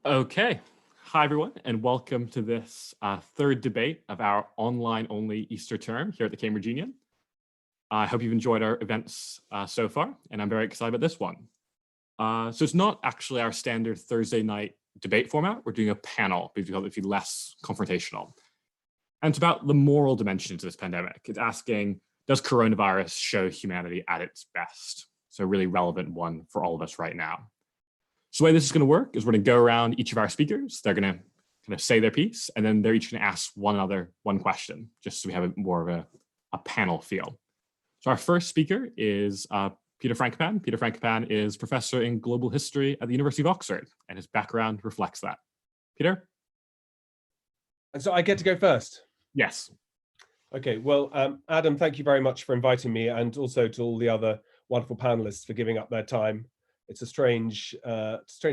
Okay. Hi, everyone, and welcome to this third debate of our online-only Easter term here at the Cambridge Union. I hope you've enjoyed our events so far, and I'm very excited about this one. So it's not actually our standard Thursday night debate format. We're doing a panel because we thought it would be less confrontational. And it's about the moral dimension to this pandemic. It's asking, does coronavirus show humanity at its best? So a really relevant one for all of us right now. So the way this is going to work is we're going to go around each of our speakers. They're going to kind of say their piece, and then they're each going to ask one another one question, just so we have more of a panel feel. So our first speaker is Peter Frankopan. Peter Frankopan is professor in global history at the University of Oxford, and his background reflects that. Peter? And so I get to go first? Yes. Okay, well, Adam, thank you very much for inviting me, and also to all the other wonderful panelists for giving up their time. It's a strange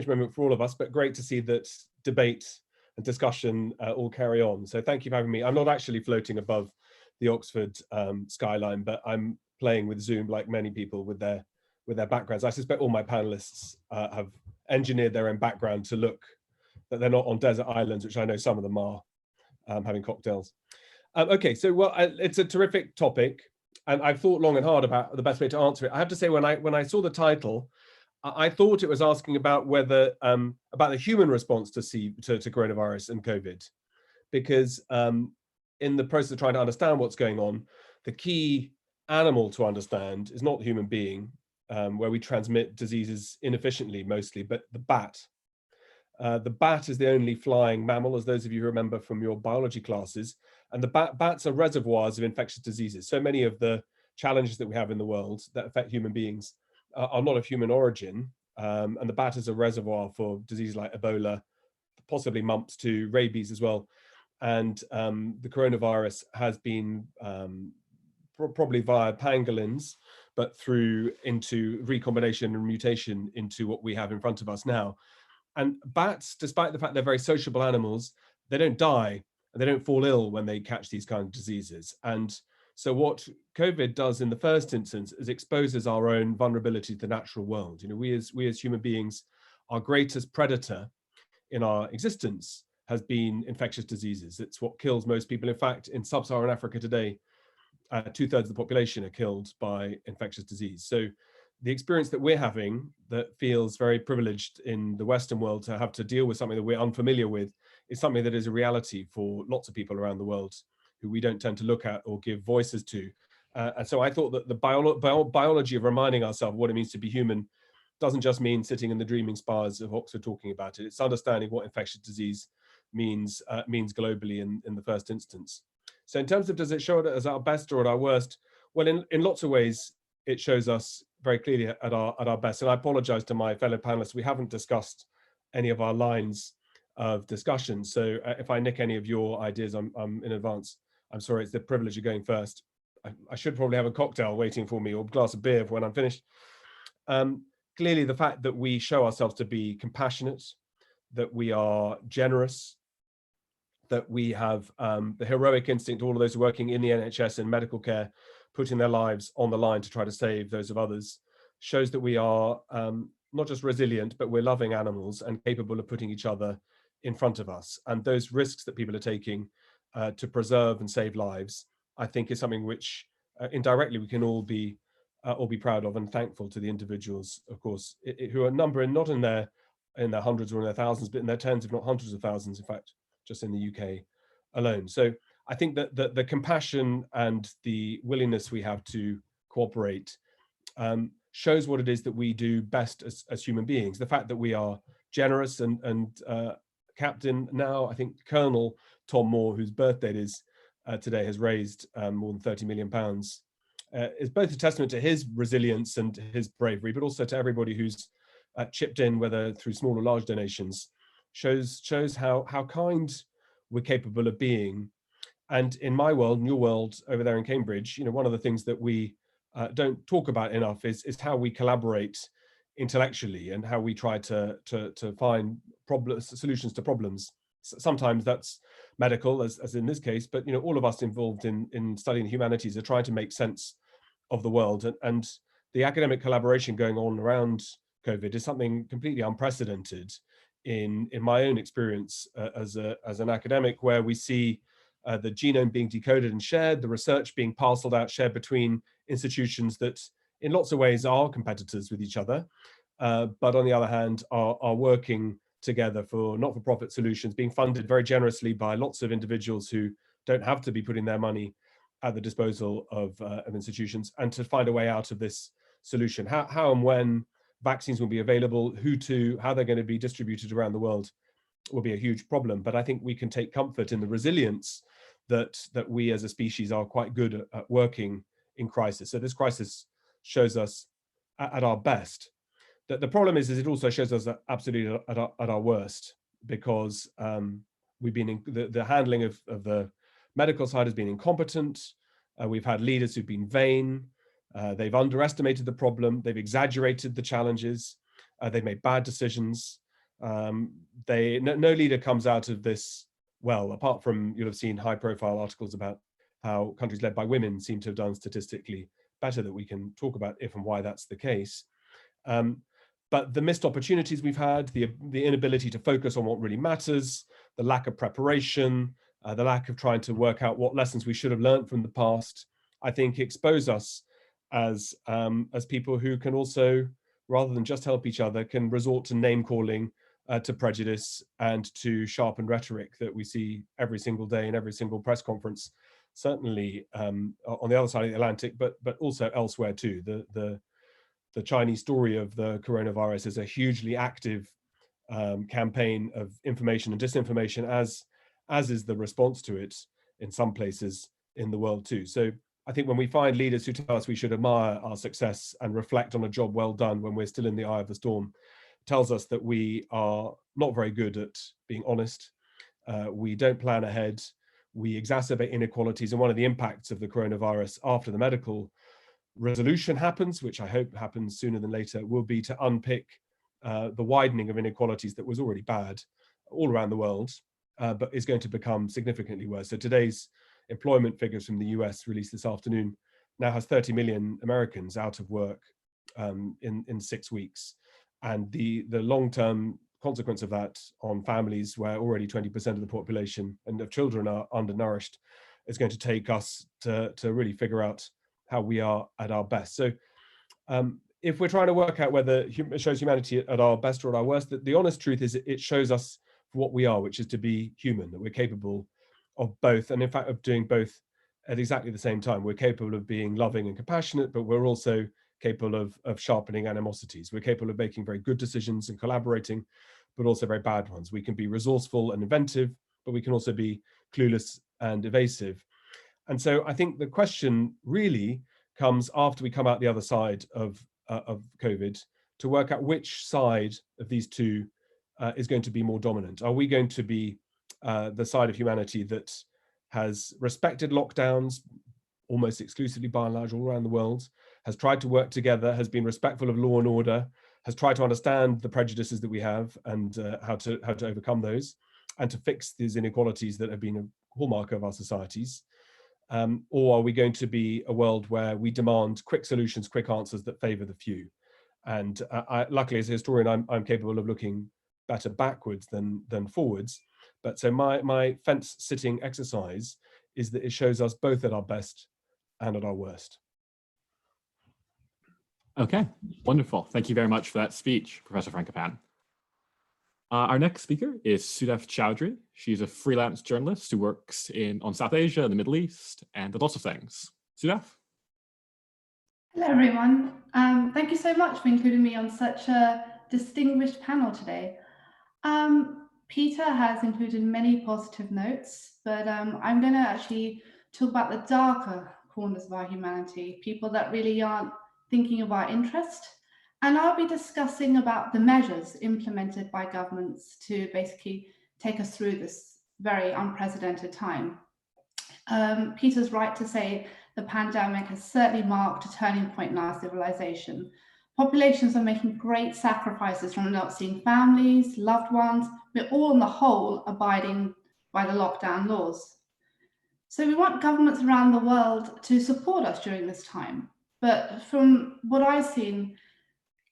moment for all of us, but great to see that debate and discussion all carry on. So thank you for having me. I'm not actually floating above the Oxford skyline, but I'm playing with Zoom like many people with their backgrounds. I suspect all my panelists have engineered their own background to look that they're not on desert islands, which I know some of them are, having cocktails. Okay, so well, it's a terrific topic, and I've thought long and hard about the best way to answer it. I have to say, when I saw the title, I thought it was asking about whether about the human response to coronavirus and COVID, because in the process of trying to understand what's going on, the key animal to understand is not the human being, where we transmit diseases inefficiently mostly, but the bat. The bat is the only flying mammal, as those of you who remember from your biology classes, and the bats are reservoirs of infectious diseases. So many of the challenges that we have in the world that affect human beings are not of human origin, and the bat is a reservoir for diseases like Ebola, possibly mumps too, rabies as well. And the coronavirus has been probably via pangolins, but through into recombination and mutation into what we have in front of us now. And bats, despite the fact they're very sociable animals, they don't die and they don't fall ill when they catch these kind of diseases. And so what COVID does in the first instance is exposes our own vulnerability to the natural world. You know, we as human beings, our greatest predator in our existence has been infectious diseases. It's what kills most people. In fact, in sub-Saharan Africa today, 2/3 of the population are killed by infectious disease. So the experience that we're having that feels very privileged in the Western world to have to deal with something that we're unfamiliar with is something that is a reality for lots of people around the world who we don't tend to look at or give voices to. And so I thought that the biology of reminding ourselves what it means to be human doesn't just mean sitting in the dreaming spires of Oxford talking about it. It's understanding what infectious disease means globally in the first instance. So in terms of, does it show it as our best or at our worst? Well, in lots of ways, it shows us very clearly at our best. And I apologize to my fellow panelists. We haven't discussed any of our lines of discussion. So if I nick any of your ideas, I'm in advance. I'm sorry, it's the privilege of going first. I should probably have a cocktail waiting for me or a glass of beer when I'm finished. Clearly, the fact that we show ourselves to be compassionate, that we are generous, that we have the heroic instinct, all of those working in the NHS and medical care, putting their lives on the line to try to save those of others, shows that we are not just resilient, but we're loving animals and capable of putting each other in front of us. And those risks that people are taking to preserve and save lives, I think is something which indirectly we can all be proud of and thankful to the individuals, of course, who are numbering not in their hundreds or in their thousands, but in their tens, if not hundreds of thousands, in fact, just in the UK alone. So I think that the compassion and the willingness we have to cooperate shows what it is that we do best as human beings. The fact that we are generous and Captain, now I think Colonel Tom Moore, whose birthday it is today, has raised more than £30 million, is both a testament to his resilience and his bravery, but also to everybody who's chipped in, whether through small or large donations, shows how kind we're capable of being. And in my world, in your world over there in Cambridge, you know, one of the things that we don't talk about enough is how we collaborate intellectually and how we try to find solutions to problems. Sometimes that's medical, as in this case, but you know, all of us involved in studying the humanities are trying to make sense of the world, and the academic collaboration going on around COVID is something completely unprecedented in my own experience as an academic, where we see the genome being decoded and shared, the research being parceled out, shared between institutions that in lots of ways are competitors with each other, but on the other hand are working together for not-for-profit solutions, being funded very generously by lots of individuals who don't have to be putting their money at the disposal of institutions, and to find a way out of this solution. How and when vaccines will be available, how they're going to be distributed around the world will be a huge problem. But I think we can take comfort in the resilience that we as a species are quite good at working in crisis. So this crisis shows us at our best. The problem is it also shows us absolutely at our worst, because we've been the handling of the medical side has been incompetent. We've had leaders who've been vain. They've underestimated the problem. They've exaggerated the challenges. They've made bad decisions. No leader comes out of this well, apart from, you'll have seen high-profile articles about how countries led by women seem to have done statistically better, that we can talk about if and why that's the case. But the missed opportunities we've had, the inability to focus on what really matters, the lack of preparation, the lack of trying to work out what lessons we should have learned from the past, I think expose us as people who can also, rather than just help each other, can resort to name calling, to prejudice, and to sharpened rhetoric that we see every single day in every single press conference, certainly on the other side of the Atlantic, but also elsewhere too. The Chinese story of the coronavirus is a hugely active campaign of information and disinformation, as is the response to it in some places in the world too. So I think when we find leaders who tell us we should admire our success and reflect on a job well done when we're still in the eye of the storm, tells us that we are not very good at being honest. We don't plan ahead. We exacerbate inequalities. And one of the impacts of the coronavirus after the medical resolution happens, which I hope happens sooner than later, will be to unpick the widening of inequalities that was already bad all around the world, but is going to become significantly worse. So today's employment figures from the US released this afternoon now has 30 million Americans out of work in 6 weeks. And the long-term consequence of that on families where already 20% of the population and of children are undernourished is going to take us to really figure out how we are at our best. So if we're trying to work out whether it shows humanity at our best or at our worst, the honest truth is it shows us for what we are, which is to be human, that we're capable of both, and in fact of doing both at exactly the same time. We're capable of being loving and compassionate, but we're also capable of sharpening animosities. We're capable of making very good decisions and collaborating, but also very bad ones. We can be resourceful and inventive, but we can also be clueless and evasive. And so I think the question really comes after we come out the other side of COVID, to work out which side of these two is going to be more dominant. Are we going to be the side of humanity that has respected lockdowns almost exclusively by and large all around the world, has tried to work together, has been respectful of law and order, has tried to understand the prejudices that we have and how to overcome those, and to fix these inequalities that have been a hallmark of our societies? Or are we going to be a world where we demand quick solutions, quick answers that favor the few? And luckily, as a historian, I'm capable of looking better backwards than forwards. But so my fence-sitting exercise is that it shows us both at our best and at our worst. Okay, wonderful. Thank you very much for that speech, Professor Frankopan. Our next speaker is Suddaf Chaudry. She's a freelance journalist who works on South Asia and the Middle East and lots of things. Suddaf? Hello, everyone. Thank you so much for including me on such a distinguished panel today. Peter has included many positive notes, but I'm going to actually talk about the darker corners of our humanity, people that really aren't thinking of our interest. And I'll be discussing about the measures implemented by governments to basically take us through this very unprecedented time. Peter's right to say the pandemic has certainly marked a turning point in our civilization. Populations are making great sacrifices from not seeing families, loved ones. We're all on the whole abiding by the lockdown laws. So we want governments around the world to support us during this time. But from what I've seen,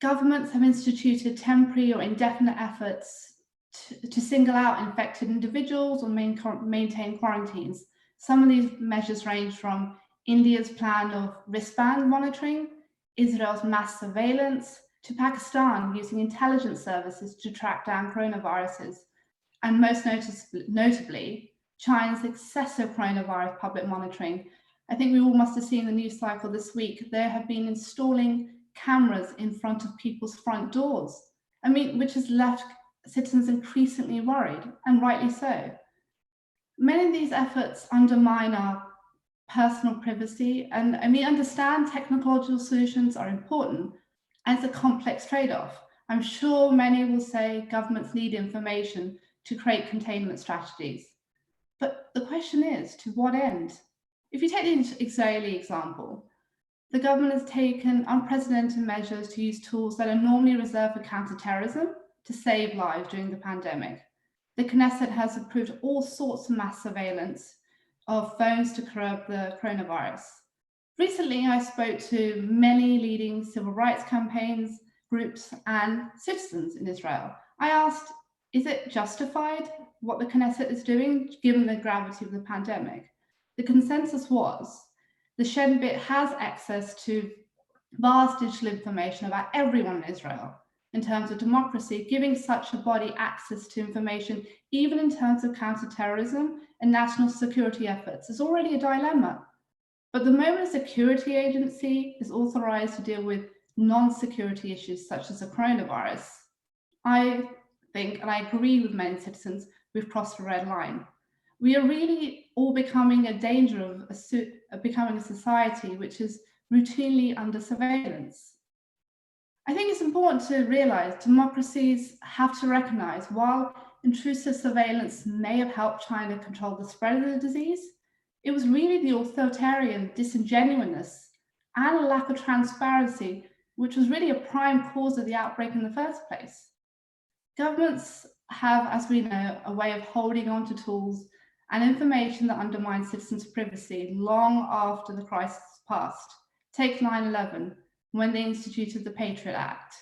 governments have instituted temporary or indefinite efforts to single out infected individuals or maintain quarantines. Some of these measures range from India's plan of wristband monitoring, Israel's mass surveillance, to Pakistan using intelligence services to track down coronaviruses, and most notably, China's excessive coronavirus public monitoring. I think we all must have seen the news cycle this week. They have been installing cameras in front of people's front doors, which has left citizens increasingly worried, and rightly so. Many of these efforts undermine our personal privacy, and we understand technological solutions are important, and it's a complex trade-off. I'm sure many will say governments need information to create containment strategies. But the question is, to what end? If you take the Israeli example, the government has taken unprecedented measures to use tools that are normally reserved for counterterrorism to save lives during the pandemic. The Knesset has approved all sorts of mass surveillance of phones to curb the coronavirus. Recently, I spoke to many leading civil rights campaigns, groups, and citizens in Israel. I asked, is it justified what the Knesset is doing, given the gravity of the pandemic? The consensus was, the Shed bit has access to vast digital information about everyone in Israel in terms of democracy. Giving such a body access to information, even in terms of counterterrorism and national security efforts, is already a dilemma. But the moment a security agency is authorized to deal with non-security issues such as the coronavirus, I think, and I agree with many citizens, we've crossed a red line. We are really all becoming a danger of becoming a society which is routinely under surveillance. I think it's important to realize democracies have to recognize, while intrusive surveillance may have helped China control the spread of the disease, it was really the authoritarian disingenuousness and a lack of transparency which was really a prime cause of the outbreak in the first place. Governments have, as we know, a way of holding on to tools and information that undermines citizens' privacy long after the crisis has passed. Take 9/11, when they instituted the Patriot Act.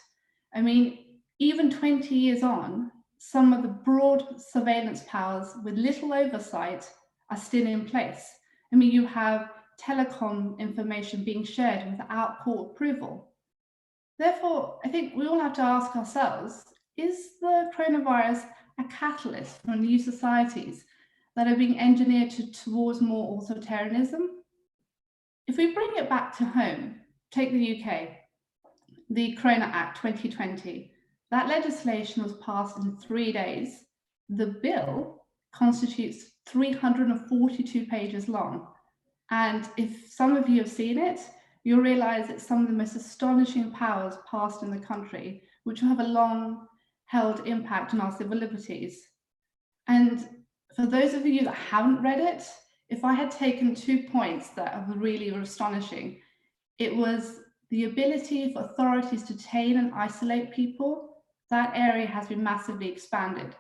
Even 20 years on, some of the broad surveillance powers with little oversight are still in place. You have telecom information being shared without court approval. Therefore, I think we all have to ask ourselves, is the coronavirus a catalyst for new societies that are being engineered towards more authoritarianism? If we bring it back to home, take the UK, the Corona Act 2020, that legislation was passed in 3 days. The bill constitutes 342 pages long. And if some of you have seen it, you'll realize it's some of the most astonishing powers passed in the country, which will have a long-held impact on our civil liberties. And for those of you that haven't read it, if I had taken 2 points that really were astonishing, it was the ability for authorities to detain and isolate people. That area has been massively expanded.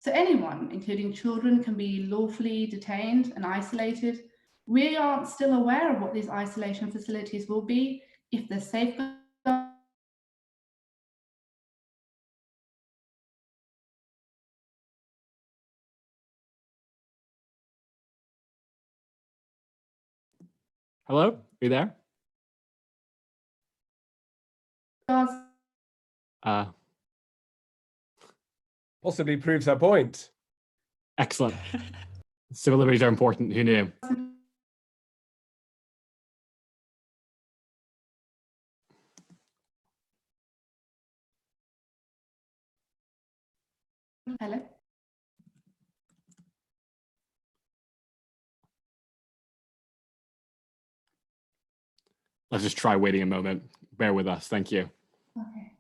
So anyone, including children, can be lawfully detained and isolated. We aren't still aware of what these isolation facilities will be, if they're safeguarded. Hello, are you there? Possibly proves her point. Excellent. Civil liberties are important. Who knew? Hello. Let's just try waiting a moment. Bear with us. Thank you. Okay.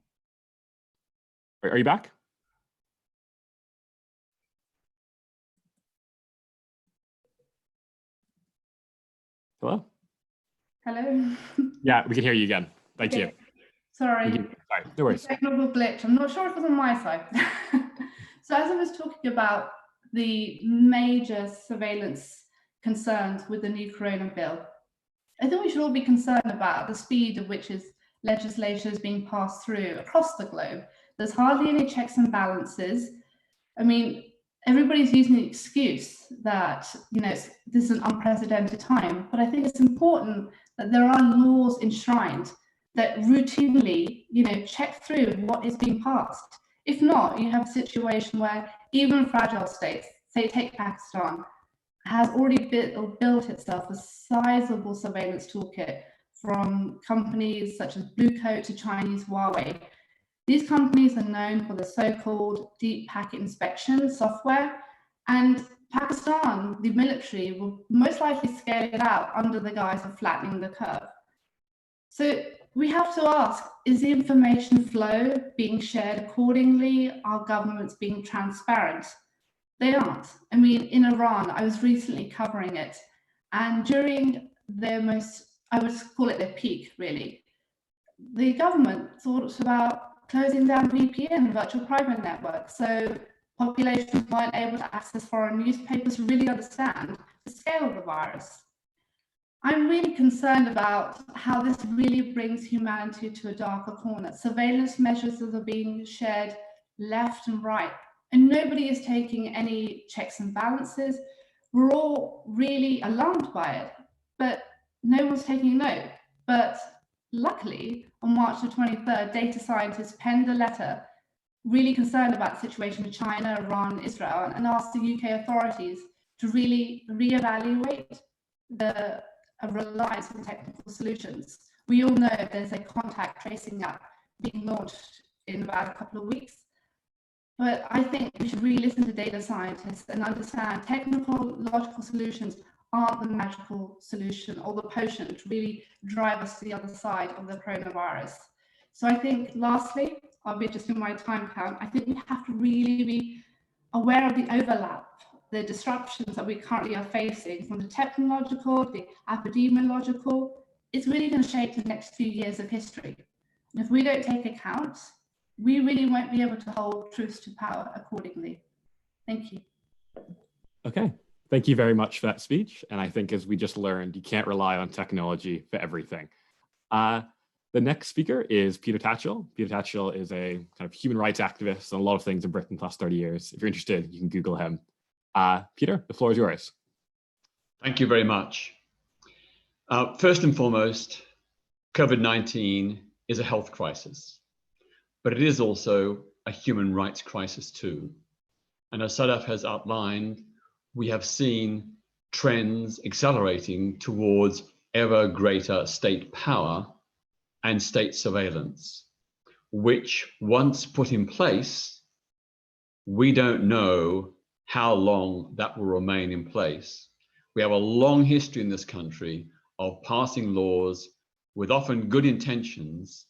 Are you back? Hello? Hello. Yeah, we can hear you again. Thank you. Sorry. Sorry, no worries. Technical glitch. I'm not sure if it was on my side. So as I was talking about the major surveillance concerns with the new Corona bill, I think we should all be concerned about the speed at which legislation is being passed through across the globe. There's hardly any checks and balances. I mean, everybody's using the excuse that, you know, this is an unprecedented time, but I think it's important that there are laws enshrined that routinely, you know, check through what is being passed. If not, you have a situation where even fragile states, say take Pakistan, has already built itself a sizable surveillance toolkit from companies such as Blue Coat to Chinese Huawei. These companies are known for the so-called deep packet inspection software, and Pakistan, the military, will most likely scale it out under the guise of flattening the curve. So we have to ask, is the information flow being shared accordingly? Are governments being transparent? They aren't. I mean, in Iran, I was recently covering it, and during their most, I would call it their peak, really, the government thought about closing down VPN, virtual private networks, so populations weren't able to access foreign newspapers to really understand the scale of the virus. I'm really concerned about how this really brings humanity to a darker corner. Surveillance measures that are being shared left and right, and nobody is taking any checks and balances. We're all really alarmed by it, but no one's taking note. But luckily, on March the 23rd, data scientists penned a letter really concerned about the situation in China, Iran, Israel, and asked the UK authorities to really reevaluate the reliance on technical solutions. We all know there's a contact tracing app being launched in about a couple of weeks. But I think we should really listen to data scientists and understand technical, logical solutions aren't the magical solution or the potion to really drive us to the other side of the coronavirus. So I think, lastly, I'll be just in my time count, I think we have to really be aware of the overlap, the disruptions that we currently are facing, from the technological, the epidemiological. It's really going to shape the next few years of history. And if we don't take account, we really won't be able to hold truth to power accordingly. Thank you. Okay, thank you very much for that speech. And I think, as we just learned, you can't rely on technology for everything. The next speaker is Peter Tatchell. Peter Tatchell is a kind of human rights activist on a lot of things in Britain the last 30 years. If you're interested, you can Google him. Peter, the floor is yours. Thank you very much. First and foremost, COVID-19 is a health crisis, but it is also a human rights crisis too. And as Suddaf has outlined, we have seen trends accelerating towards ever greater state power and state surveillance, which, once put in place, we don't know how long that will remain in place. We have a long history in this country of passing laws with often good intentions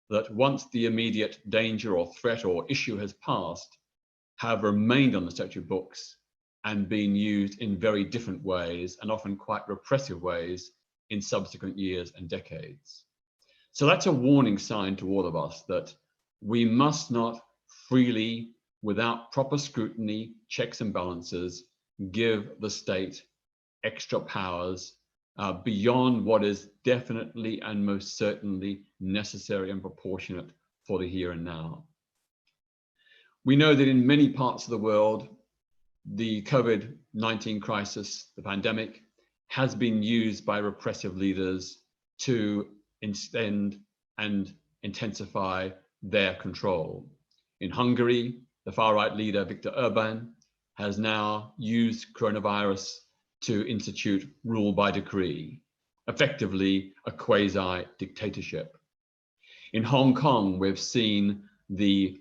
that, once the immediate danger or threat or issue has passed, have remained on the statute books and been used in very different ways, and often quite repressive ways, in subsequent years and decades. So that's a warning sign to all of us that we must not freely, without proper scrutiny, checks and balances, give the state extra powers beyond what is definitely and most certainly necessary and proportionate for the here and now. We know that in many parts of the world, the COVID-19 crisis, the pandemic, has been used by repressive leaders to extend and intensify their control. In Hungary, the far-right leader Viktor Orban has now used coronavirus to institute rule by decree, effectively a quasi-dictatorship. In Hong Kong, we've seen the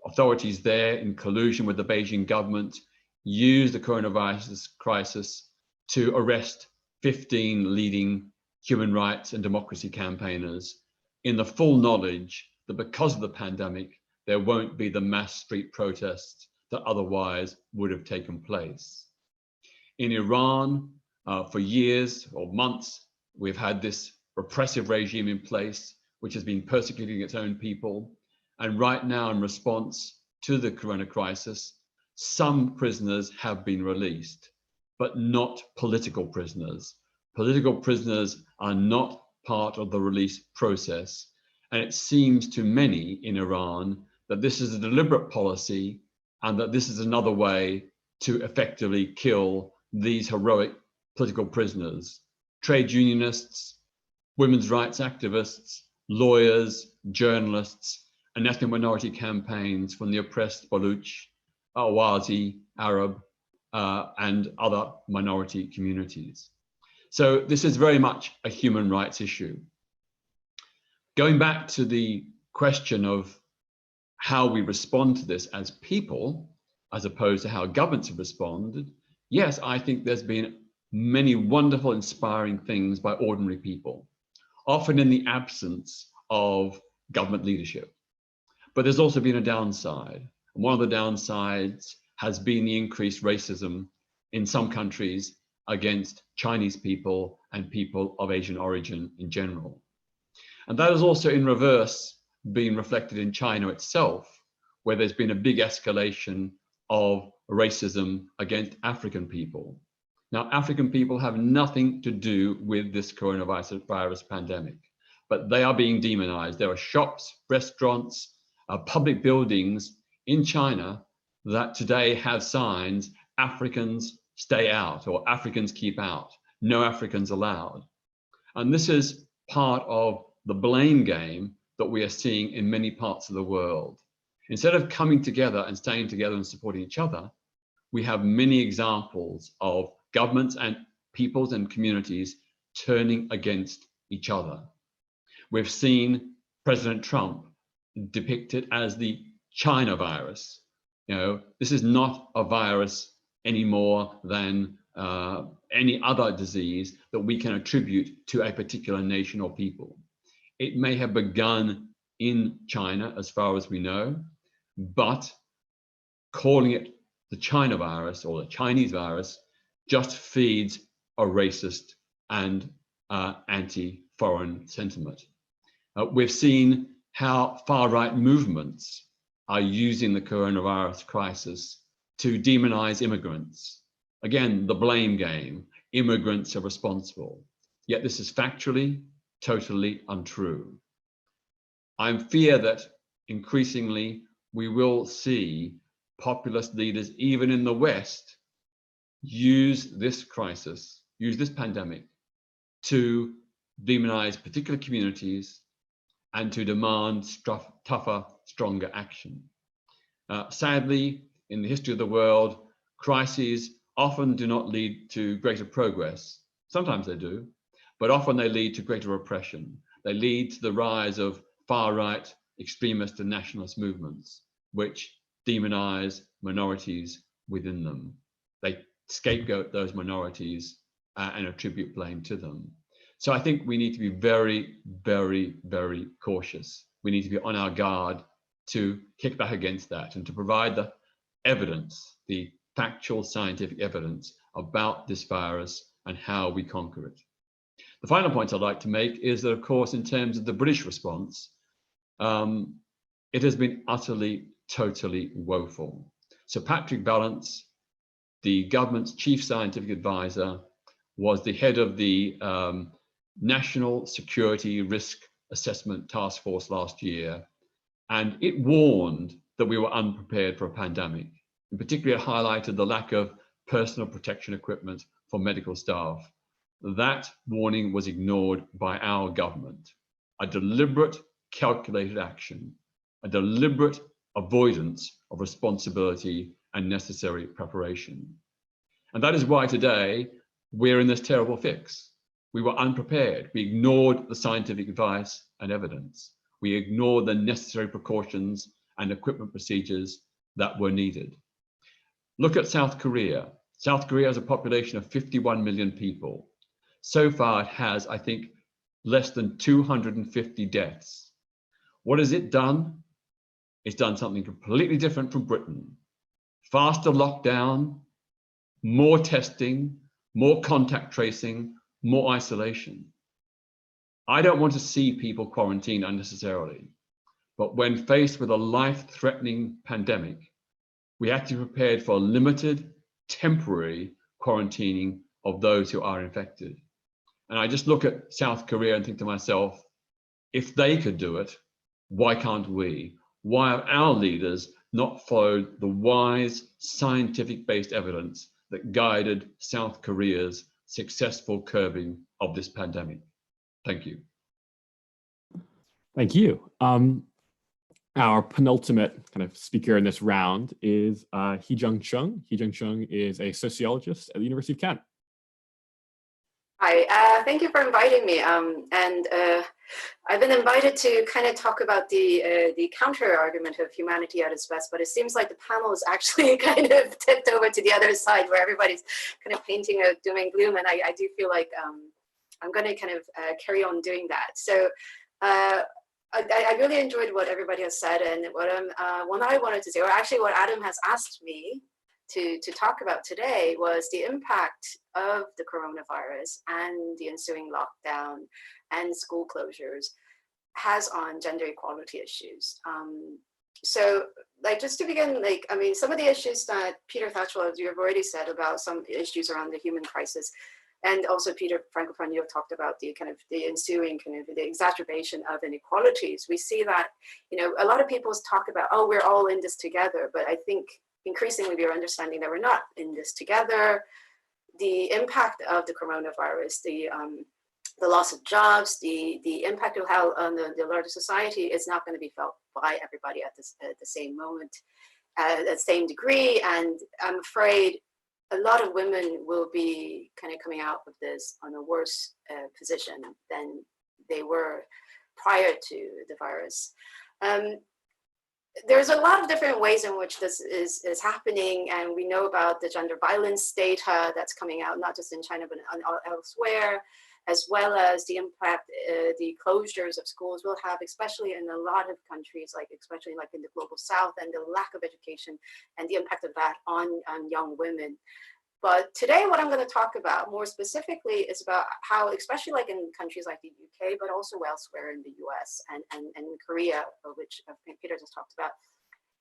authorities there, in collusion with the Beijing government, use the coronavirus crisis to arrest 15 leading human rights and democracy campaigners, in the full knowledge that because of the pandemic, there won't be the mass street protests that otherwise would have taken place. In Iran, for years or months, we've had this repressive regime in place, which has been persecuting its own people. And right now, in response to the corona crisis, some prisoners have been released, but not political prisoners. Political prisoners are not part of the release process. And it seems to many in Iran that this is a deliberate policy and that this is another way to effectively kill these heroic political prisoners, trade unionists, women's rights activists, lawyers, journalists, and ethnic minority campaigns from the oppressed Baluch, Awazi, Arab, and other minority communities. So this is very much a human rights issue. Going back to the question of how we respond to this as people, as opposed to how governments have responded, yes, I think there's been many wonderful, inspiring things by ordinary people, often in the absence of government leadership. But there's also been a downside. And one of the downsides has been the increased racism in some countries against Chinese people and people of Asian origin in general. And that has also in reverse been reflected in China itself, where there's been a big escalation of racism against African people. Now, African people have nothing to do with this coronavirus pandemic, but they are being demonized. There are shops, restaurants, public buildings in China that today have signs, Africans stay out, or Africans keep out, no Africans allowed. And this is part of the blame game that we are seeing in many parts of the world. Instead of coming together and staying together and supporting each other, we have many examples of governments and peoples and communities turning against each other. We've seen President Trump depicted as the China virus. You know, this is not a virus any more than any other disease that we can attribute to a particular nation or people. It may have begun in China, as far as we know, but calling it the China virus or the Chinese virus just feeds a racist and anti-foreign sentiment. We've seen how far-right movements are using the coronavirus crisis to demonize immigrants. Again, the blame game, immigrants are responsible. Yet this is factually totally untrue. I fear that increasingly we will see populist leaders, even in the West, use this crisis, use this pandemic to demonize particular communities and to demand tougher, stronger action. Sadly, in the history of the world, crises often do not lead to greater progress. Sometimes they do, but often they lead to greater repression. They lead to the rise of far-right extremist and nationalist movements, which demonize minorities within them. They scapegoat those minorities and attribute blame to them. So I think we need to be very, very, very cautious. We need to be on our guard to kick back against that and to provide the evidence, the factual scientific evidence about this virus and how we conquer it. The final point I'd like to make is that, of course, in terms of the British response, it has been utterly, totally woeful. Sir Patrick Vallance, the government's chief scientific advisor, was the head of the National Security Risk Assessment Task Force last year, and it warned that we were unprepared for a pandemic. In particular, it highlighted the lack of personal protection equipment for medical staff. That warning was ignored by our government. A deliberate, calculated action, a deliberate avoidance of responsibility and necessary preparation. And that is why today we're in this terrible fix. We were unprepared. We ignored the scientific advice and evidence. We ignored the necessary precautions and equipment procedures that were needed. Look at South Korea. South Korea has a population of 51 million people. So far, it has, I think, less than 250 deaths. What has it done? It's done something completely different from Britain. Faster lockdown, more testing, more contact tracing, more isolation. I don't want to see people quarantined unnecessarily, but when faced with a life-threatening pandemic, we have to be prepared for limited, temporary quarantining of those who are infected. And I just look at South Korea and think to myself, if they could do it, why can't we? Why are our leaders not followed the wise, scientific-based evidence that guided South Korea's successful curbing of this pandemic. Thank you. Thank you. Our penultimate kind of speaker in this round is Heejung Chung. Heejung Chung is a sociologist at the University of Kent. Hi, thank you for inviting me. I've been invited to kind of talk about the counter argument of humanity at its best, but it seems like the panel is actually kind of tipped over to the other side where everybody's kind of painting a doom and gloom, and I do feel like I'm going to kind of carry on doing that. So I really enjoyed what everybody has said, and what I wanted to say, or actually what Adam has asked me to talk about today, was the impact of the coronavirus and the ensuing lockdown and school closures has on gender equality issues. So like, just to begin, like, I mean, some of the issues that Peter Tatchell, as you have already said, about some issues around the human crisis, and also Peter Frankopan, you have talked about the kind of the ensuing kind of the exacerbation of inequalities. We see that, you know, a lot of people talk about, oh, we're all in this together, but I think increasingly we are understanding that we're not in this together. The impact of the coronavirus, the loss of jobs, the impact of how on the larger society is not going to be felt by everybody at the same moment, at the same degree. And I'm afraid a lot of women will be kind of coming out of this on a worse position than they were prior to the virus. There's a lot of different ways in which this is happening, and we know about the gender violence data that's coming out, not just in China, but elsewhere, as well as the impact the closures of schools will have, especially in a lot of countries, like especially like in the global south, and the lack of education and the impact of that on young women. But today, what I'm going to talk about more specifically is about how, especially like in countries like the UK, but also elsewhere in the US and Korea, which Peter just talked about,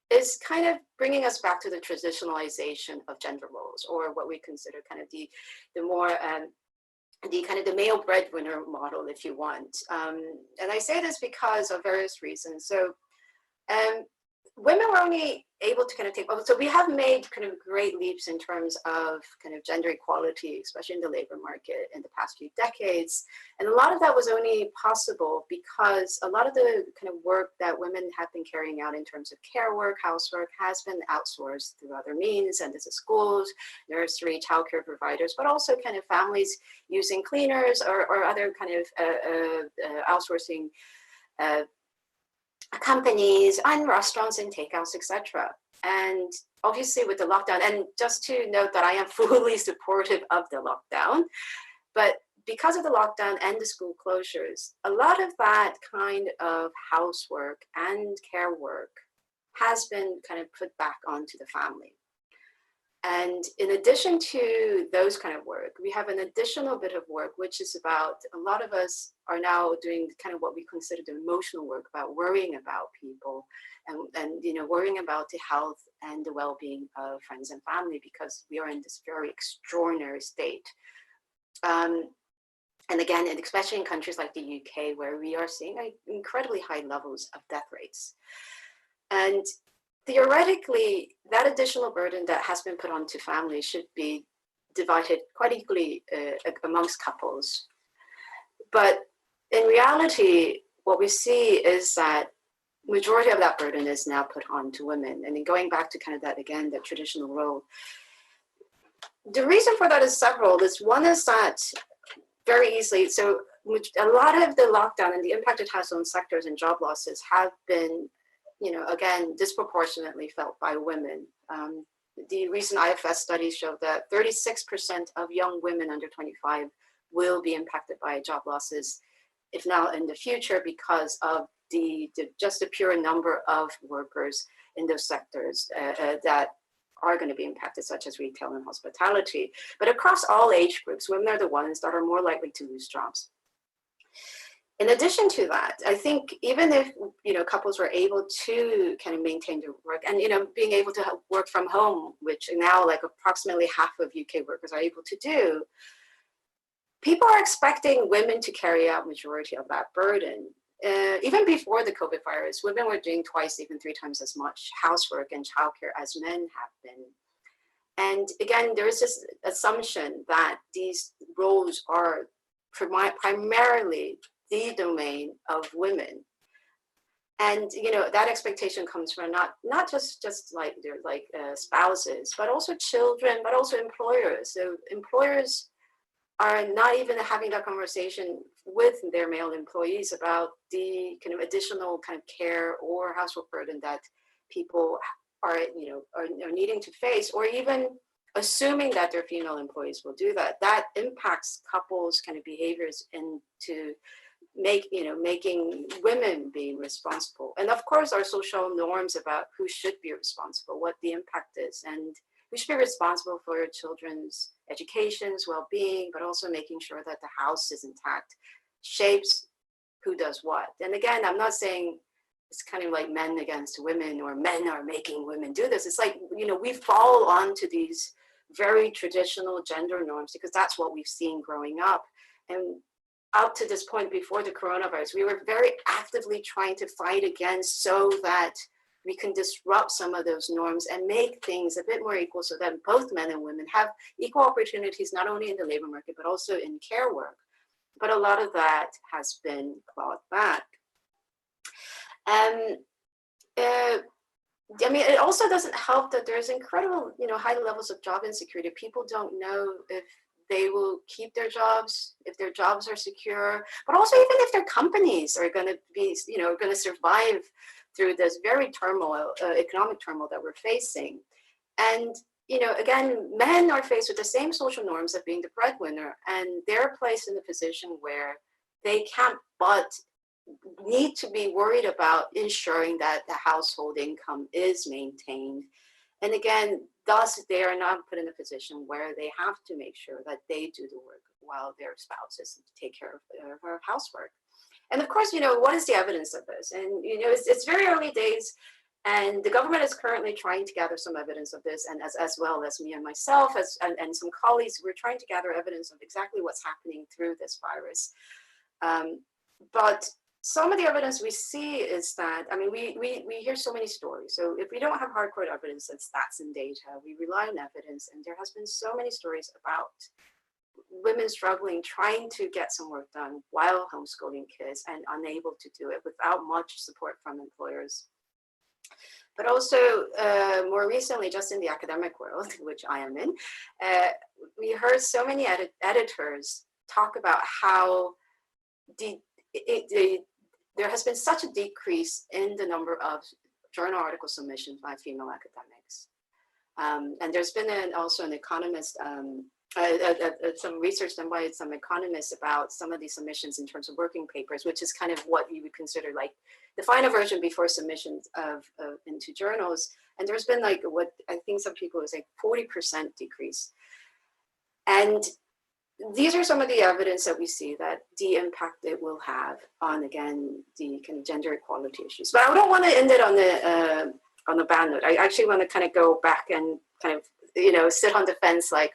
is kind of bringing us back to the traditionalization of gender roles, or what we consider kind of the more the kind of the male breadwinner model, if you want. And I say this because of various reasons. So women were only able to kind of take, so we have made kind of great leaps in terms of kind of gender equality, especially in the labor market in the past few decades. And a lot of that was only possible because a lot of the kind of work that women have been carrying out in terms of care work, housework, has been outsourced through other means, and this is schools, nursery, childcare providers, but also kind of families using cleaners or other kind of outsourcing companies and restaurants and takeouts, etc. And obviously with the lockdown, and just to note that I am fully supportive of the lockdown, but because of the lockdown and the school closures, a lot of that kind of housework and care work has been kind of put back onto the family. And in addition to those kind of work, we have an additional bit of work, which is about, a lot of us are now doing kind of what we consider the emotional work, about worrying about people and you know, worrying about the health and the well-being of friends and family, because we are in this very extraordinary state. And again, and especially in countries like the UK, where we are seeing incredibly high levels of death rates. And theoretically, that additional burden that has been put onto families should be divided quite equally amongst couples. But in reality, what we see is that majority of that burden is now put onto women. And then going back to kind of that, again, that traditional role. The reason for that is several. One is that very easily, so a lot of the lockdown and the impact it has on sectors and job losses have been, you know, again, disproportionately felt by women. The recent IFS studies show that 36% of young women under 25 will be impacted by job losses, if not in the future, because of just the pure number of workers in those sectors that are going to be impacted, such as retail and hospitality. But across all age groups, women are the ones that are more likely to lose jobs. In addition to that, I think even if, you know, couples were able to kind of maintain their work and, you know, being able to work from home, which now like approximately half of UK workers are able to do, people are expecting women to carry out majority of that burden. even before the COVID virus, women were doing twice, even 3 times as much housework and childcare as men have been. And again, there is this assumption that these roles are primarily the domain of women. And that expectation comes from not just like their spouses, but also children, but also employers. So employers are not even having that conversation with their male employees about the kind of additional kind of care or household burden that people are needing to face, or even assuming that their female employees will do that. That impacts couples' kind of behaviors into making women be responsible. And of course, our social norms about who should be responsible, what the impact is, and who should be responsible for your children's educations, well-being, but also making sure that the house is intact, shapes who does what. And again, I'm not saying it's kind of like men against women or men are making women do this. It's like, we fall onto these very traditional gender norms because that's what we've seen growing up. And up to this point before the coronavirus, we were very actively trying to fight against so that we can disrupt some of those norms and make things a bit more equal so that both men and women have equal opportunities, not only in the labor market, but also in care work. But a lot of that has been clawed back. It also doesn't help that there's incredible, high levels of job insecurity. People don't know if they will keep their jobs, if their jobs are secure, but also even if their companies are going to be, going to survive through this very economic turmoil that we're facing. And, again, men are faced with the same social norms of being the breadwinner, and they're placed in a position where they can't but need to be worried about ensuring that the household income is maintained. And again, thus they are not put in a position where they have to make sure that they do the work while their spouses take care of their housework. And of course, what is the evidence of this? And it's very early days, and the government is currently trying to gather some evidence of this, and as well as me and myself and some colleagues, we're trying to gather evidence of exactly what's happening through this virus. But some of the evidence we see is that, we hear so many stories. So if we don't have hardcore evidence and stats and data, we rely on evidence. And there has been so many stories about women struggling, trying to get some work done while homeschooling kids and unable to do it without much support from employers. But also more recently, just in the academic world, which I am in, we heard so many editors talk about how there has been such a decrease in the number of journal article submissions by female academics. And there's been also an economist, some research done by some economists about some of these submissions in terms of working papers, which is kind of what you would consider like the final version before submissions into journals. And there's been like what I think some people would say 40% decrease. And these are some of the evidence that we see that the impact it will have on, again, the kind of gender equality issues. But I don't want to end it on a bad note. I actually want to kind of go back and kind of, sit on the fence like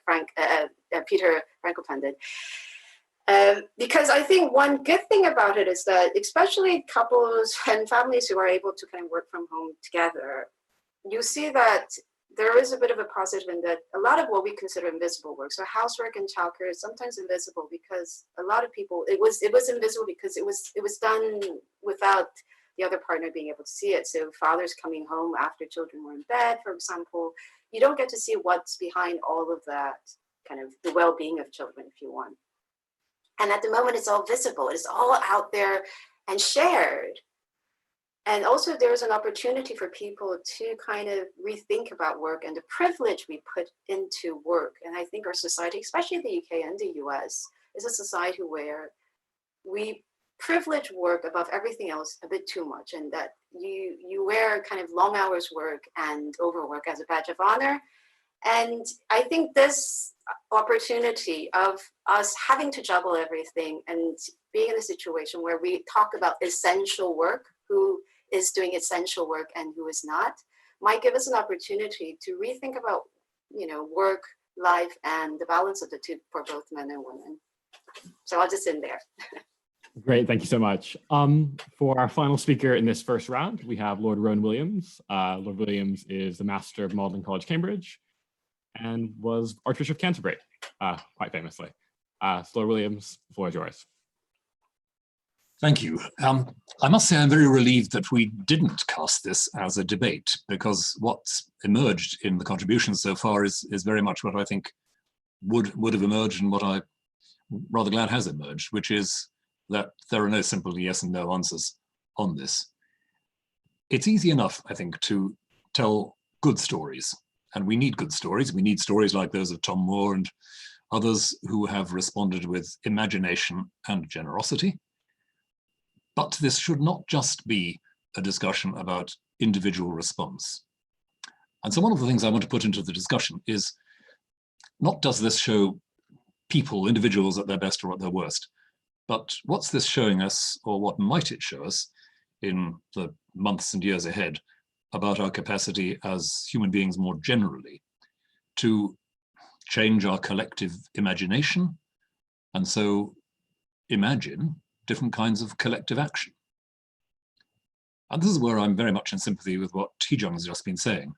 Peter Frankopan did. Because I think one good thing about it is that, especially couples and families who are able to kind of work from home together, you see that there is a bit of a positive in that a lot of what we consider invisible work. So housework and childcare is sometimes invisible because a lot of people, it was invisible because it was done without the other partner being able to see it. So fathers coming home after children were in bed, for example, you don't get to see what's behind all of that, kind of the well-being of children, if you want. And at the moment, it's all visible. It's all out there and shared. And also there's an opportunity for people to kind of rethink about work and the privilege we put into work. And I think our society, especially the UK and the US, is a society where we privilege work above everything else a bit too much, and that you wear kind of long hours work and overwork as a badge of honor. And I think this opportunity of us having to juggle everything and being in a situation where we talk about essential work, who is doing essential work and who is not, might give us an opportunity to rethink about, work, life, and the balance of the two for both men and women. So I'll just end there. Great, thank you so much. For our final speaker in this first round, we have Lord Rowan Williams. Lord Williams is the Master of Magdalene College, Cambridge, and was Archbishop of Canterbury, quite famously. So Lord Williams, the floor is yours. Thank you. I must say I'm very relieved that we didn't cast this as a debate, because what's emerged in the contributions so far is very much what I think would have emerged, and what I'm rather glad has emerged, which is that there are no simple yes and no answers on this. It's easy enough, I think, to tell good stories, and we need good stories. We need stories like those of Tom Moore and others who have responded with imagination and generosity. But this should not just be a discussion about individual response. And so one of the things I want to put into the discussion is, not does this show people, individuals at their best or at their worst, but what's this showing us, or what might it show us in the months and years ahead about our capacity as human beings more generally to change our collective imagination, and so imagine different kinds of collective action. And this is where I'm very much in sympathy with what Heejung has just been saying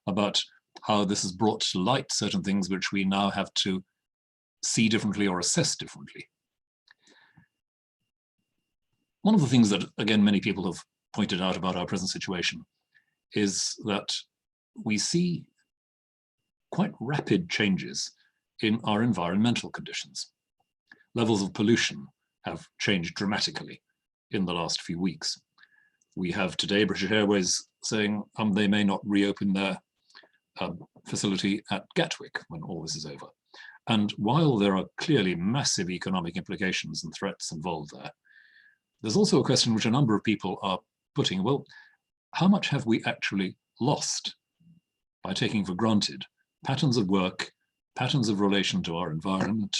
about how this has brought to light certain things which we now have to see differently or assess differently. One of the things that, again, many people have pointed out about our present situation is that we see quite rapid changes in our environmental conditions. Levels of pollution have changed dramatically in the last few weeks. We have today British Airways saying they may not reopen their facility at Gatwick when all this is over. And while there are clearly massive economic implications and threats involved there, there's also a question which a number of people are putting, well, how much have we actually lost by taking for granted patterns of work, patterns of relation to our environment,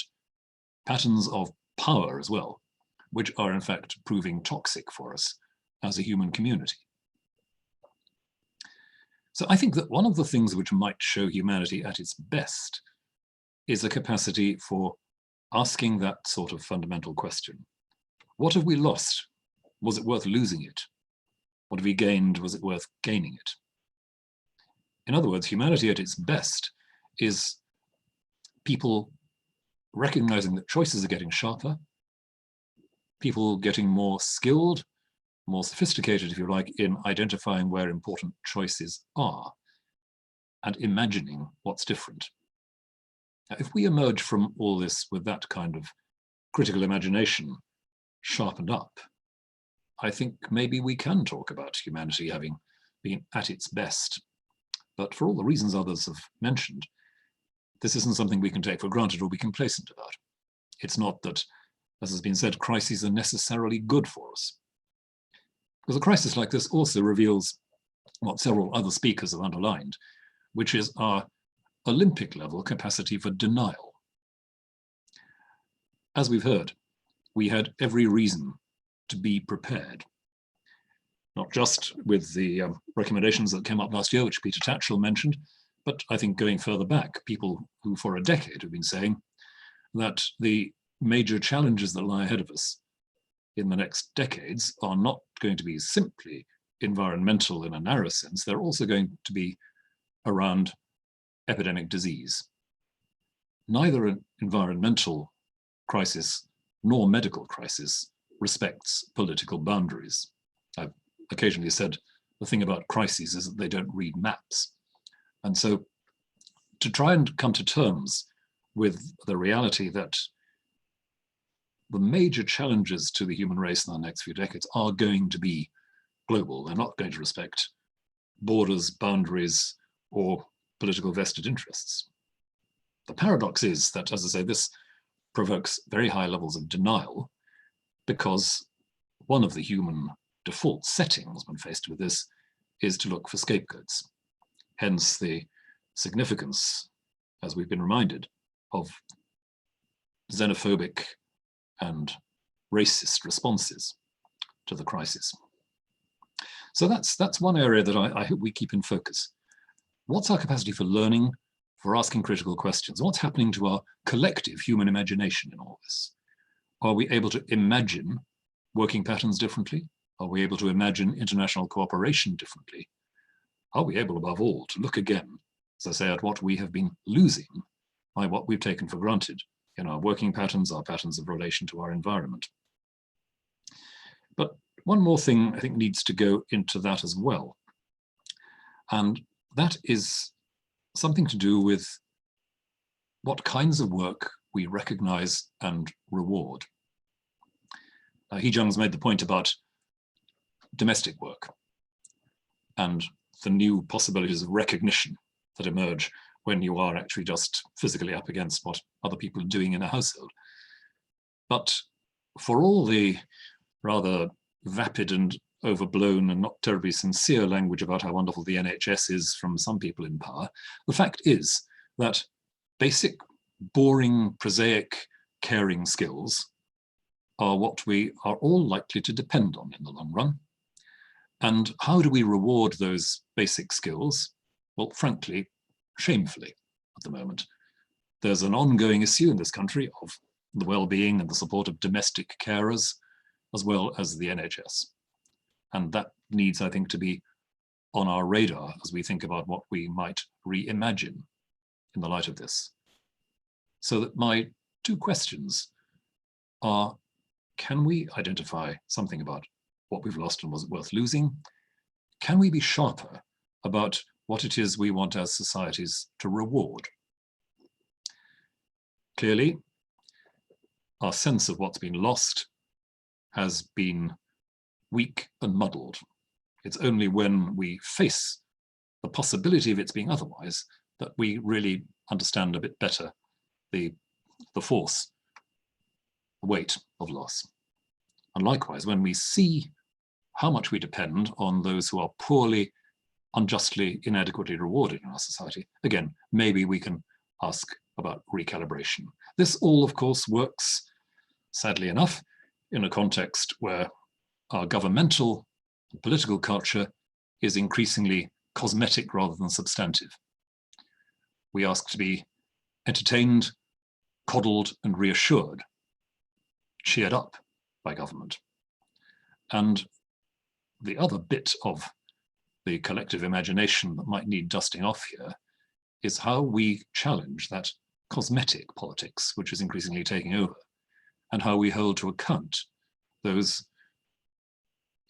patterns of power as well, which are in fact proving toxic for us as a human community. So I think that one of the things which might show humanity at its best is a capacity for asking that sort of fundamental question. What have we lost? Was it worth losing it? What have we gained? Was it worth gaining it? In other words, humanity at its best is people recognizing that choices are getting sharper, people getting more skilled, more sophisticated, if you like, in identifying where important choices are and imagining what's different. Now, if we emerge from all this with that kind of critical imagination sharpened up, I think maybe we can talk about humanity having been at its best. But for all the reasons others have mentioned, this isn't something we can take for granted or be complacent about. It's not that, as has been said, crises are necessarily good for us. Because a crisis like this also reveals what several other speakers have underlined, which is our Olympic level capacity for denial. As we've heard, we had every reason to be prepared, not just with the recommendations that came up last year, which Peter Tatchell mentioned, but I think going further back, people who for a decade have been saying that the major challenges that lie ahead of us in the next decades are not going to be simply environmental in a narrow sense, they're also going to be around epidemic disease. Neither an environmental crisis nor medical crisis respects political boundaries. I've occasionally said the thing about crises is that they don't read maps. And so to try and come to terms with the reality that the major challenges to the human race in the next few decades are going to be global. They're not going to respect borders, boundaries, or political vested interests. The paradox is that, as I say, this provokes very high levels of denial because one of the human default settings when faced with this is to look for scapegoats. Hence the significance, as we've been reminded, of xenophobic and racist responses to the crisis. So that's one area that I hope we keep in focus. What's our capacity for learning, for asking critical questions? What's happening to our collective human imagination in all this? Are we able to imagine working patterns differently? Are we able to imagine international cooperation differently? Are we able, above all, to look again, as I say, at what we have been losing by what we've taken for granted in our working patterns, our patterns of relation to our environment? But one more thing I think needs to go into that as well. And that is something to do with what kinds of work we recognize and reward. Heejung's made the point about domestic work and the new possibilities of recognition that emerge when you are actually just physically up against what other people are doing in a household. But for all the rather vapid and overblown and not terribly sincere language about how wonderful the NHS is from some people in power, the fact is that basic, boring, prosaic caring skills are what we are all likely to depend on in the long run. And how do we reward those basic skills? Well, frankly, shamefully at the moment. There's an ongoing issue in this country of the well-being and the support of domestic carers, as well as the NHS. And that needs, I think, to be on our radar as we think about what we might reimagine in the light of this. So that my two questions are, can we identify something about what we've lost and was it worth losing? Can we be sharper about what it is we want as societies to reward? Clearly, our sense of what's been lost has been weak and muddled. It's only when we face the possibility of its being otherwise that we really understand a bit better the force, the weight of loss. And likewise, when we see how much we depend on those who are poorly, unjustly, inadequately rewarded in our society, again, maybe we can ask about recalibration. This all, of course, works, sadly enough, in a context where our governmental and political culture is increasingly cosmetic rather than substantive. We ask to be entertained, coddled, and reassured, cheered up by government. And the other bit of the collective imagination that might need dusting off here is how we challenge that cosmetic politics, which is increasingly taking over, and how we hold to account those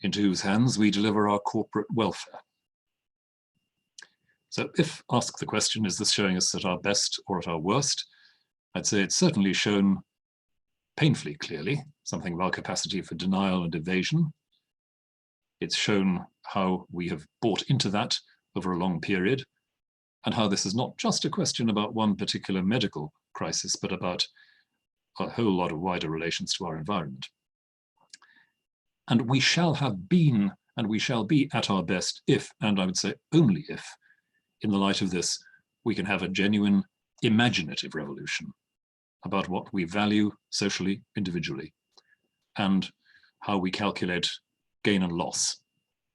into whose hands we deliver our corporate welfare. So if asked the question, is this showing us at our best or at our worst? I'd say it's certainly shown painfully clearly something of our capacity for denial and evasion. It's shown how we have bought into that over a long period, and how this is not just a question about one particular medical crisis, but about a whole lot of wider relations to our environment. And we shall have been, and we shall be at our best if, and I would say only if, in the light of this, we can have a genuine imaginative revolution about what we value socially, individually, and how we calculate gain and loss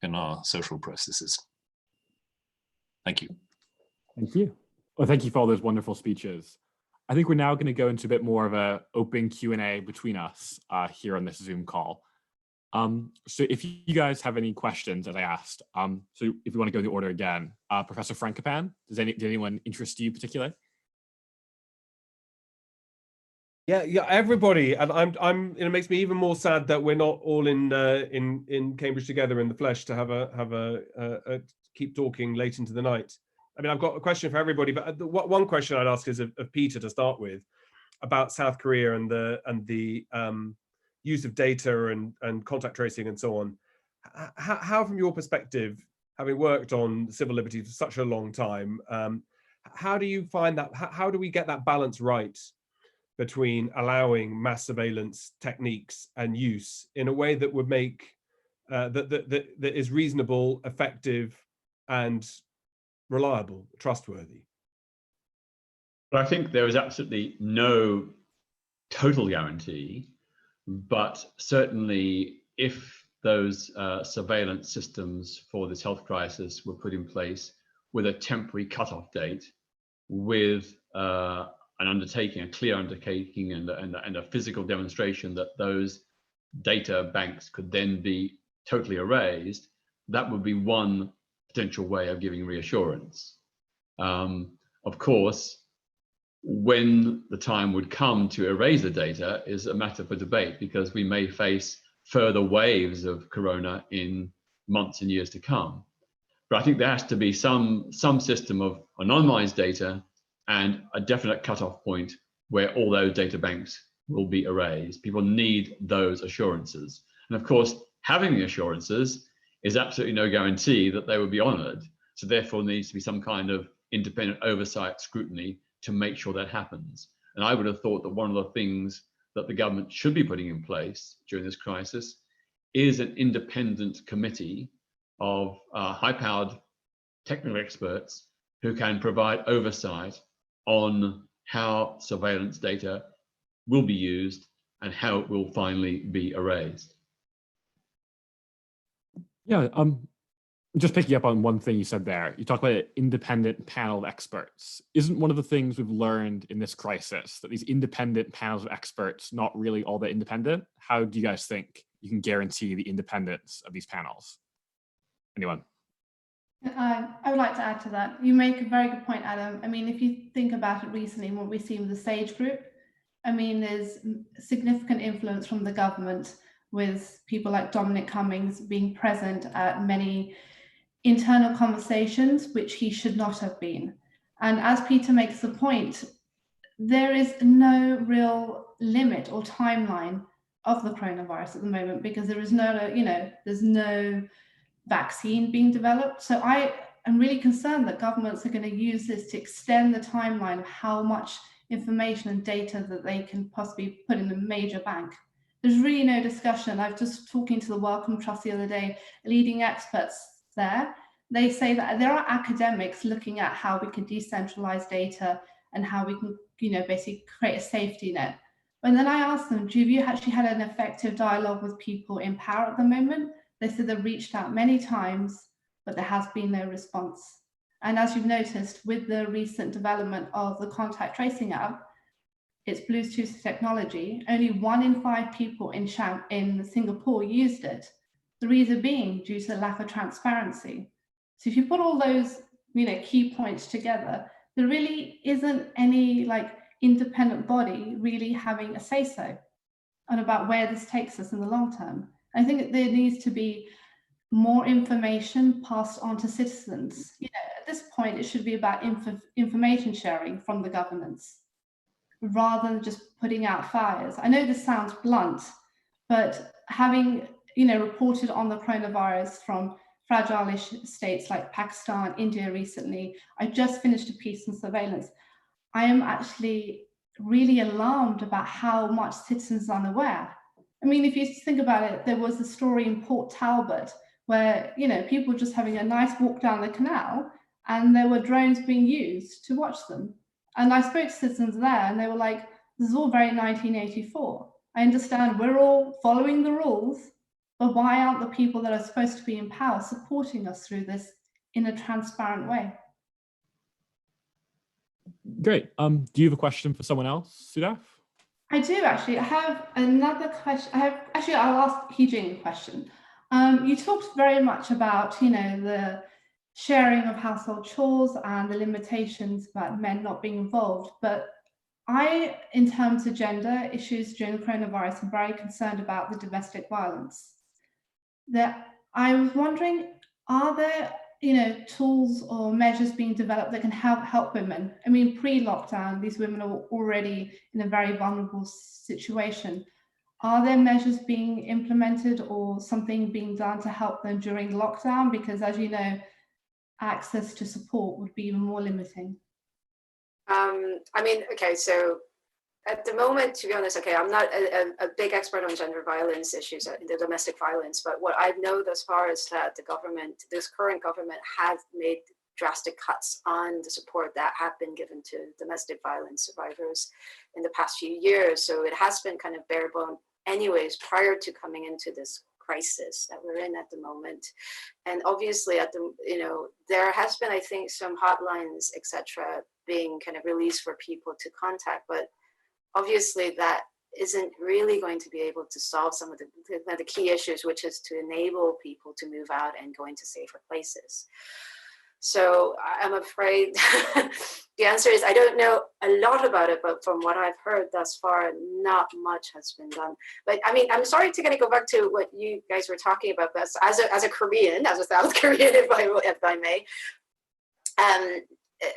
in our social processes. Thank you. Thank you. Well, thank you for all those wonderful speeches. I think we're now going to go into a bit more of an open Q&A between us here on this Zoom call. So if you guys have any questions, as I asked, so if you want to go in the order again, Professor Frankopan, did anyone interest you particularly? Yeah, everybody, and I'm. It makes me even more sad that we're not all in Cambridge together in the flesh to have a keep talking late into the night. I mean, I've got a question for everybody, but one question I'd ask is of Peter to start with, about South Korea and the use of data and contact tracing and so on. How, from your perspective, having worked on civil liberties for such a long time, how do you find that? How do we get that balance right between allowing mass surveillance techniques and use in a way that would make that is reasonable, effective, and reliable, trustworthy? But I think there is absolutely no total guarantee, but certainly if those surveillance systems for this health crisis were put in place with a temporary cutoff date, with an undertaking, a clear undertaking, and a physical demonstration that those data banks could then be totally erased, that would be one potential way of giving reassurance. Of course, when the time would come to erase the data is a matter for debate, because we may face further waves of corona in months and years to come. But I think there has to be some system of anonymized data and a definite cutoff point where all those data banks will be erased. People need those assurances. And of course, having the assurances is absolutely no guarantee that they will be honored. So therefore there needs to be some kind of independent oversight scrutiny to make sure that happens. And I would have thought that one of the things that the government should be putting in place during this crisis is an independent committee of high-powered technical experts who can provide oversight on how surveillance data will be used and how it will finally be erased. Yeah, just picking up on one thing you said there, you talked about an independent panel of experts. Isn't one of the things we've learned in this crisis that these independent panels of experts not really all that independent? How do you guys think you can guarantee the independence of these panels? Anyone? I would like to add to that. You make a very good point, Adam. I mean, if you think about it recently, what we've seen with the SAGE group, I mean, there's significant influence from the government with people like Dominic Cummings being present at many internal conversations, which he should not have been. And as Peter makes the point, there is no real limit or timeline of the coronavirus at the moment, because there is no, there's no vaccine being developed. So I am really concerned that governments are going to use this to extend the timeline of how much information and data that they can possibly put in a major bank. There's really no discussion. I was just talking to the Wellcome Trust the other day, leading experts there. They say that there are academics looking at how we can decentralize data and how we can, basically create a safety net. And then I asked them, have you actually had an effective dialogue with people in power at the moment? They said they've reached out many times, but there has been no response. And as you've noticed, with the recent development of the contact tracing app, it's Bluetooth technology. Only 1 in 5 people in Singapore used it. The reason being due to the lack of transparency. So if you put all those, key points together, there really isn't any independent body really having a say-so on about where this takes us in the long term. I think that there needs to be more information passed on to citizens. At this point, it should be about information sharing from the governments, rather than just putting out fires. I know this sounds blunt, but having reported on the coronavirus from fragile-ish states like Pakistan, India recently, I just finished a piece on surveillance. I am actually really alarmed about how much citizens are unaware. I mean, if you think about it, there was a story in Port Talbot where, people were just having a nice walk down the canal and there were drones being used to watch them. And I spoke to citizens there and they were like, this is all very 1984. I understand we're all following the rules, but why aren't the people that are supposed to be in power supporting us through this in a transparent way? Great. Do you have a question for someone else, Suddaf? I do actually. I have another question. I'll ask Heejung a question. You talked very much about, the sharing of household chores and the limitations about men not being involved. But I, in terms of gender issues during the coronavirus, am very concerned about the domestic violence. I was wondering, are there, tools or measures being developed that can help women? I mean, pre-lockdown, these women are already in a very vulnerable situation. Are there measures being implemented or something being done to help them during lockdown? Because as you know, access to support would be even more limiting. So at the moment, to be honest, I'm not a big expert on gender violence issues, the domestic violence, but what I know thus far is that this current government has made drastic cuts on the support that have been given to domestic violence survivors in the past few years. So it has been kind of bare bone anyways prior to coming into this crisis that we're in at the moment. And obviously there has been, I think, some hotlines, etc., being kind of released for people to contact, but obviously that isn't really going to be able to solve some of the key issues, which is to enable people to move out and go into safer places. So I'm afraid the answer is I don't know a lot about it, but from what I've heard thus far, not much has been done. But I mean, I'm sorry to kind of go back to what you guys were talking about, but as a Korean, as a South Korean, if I may,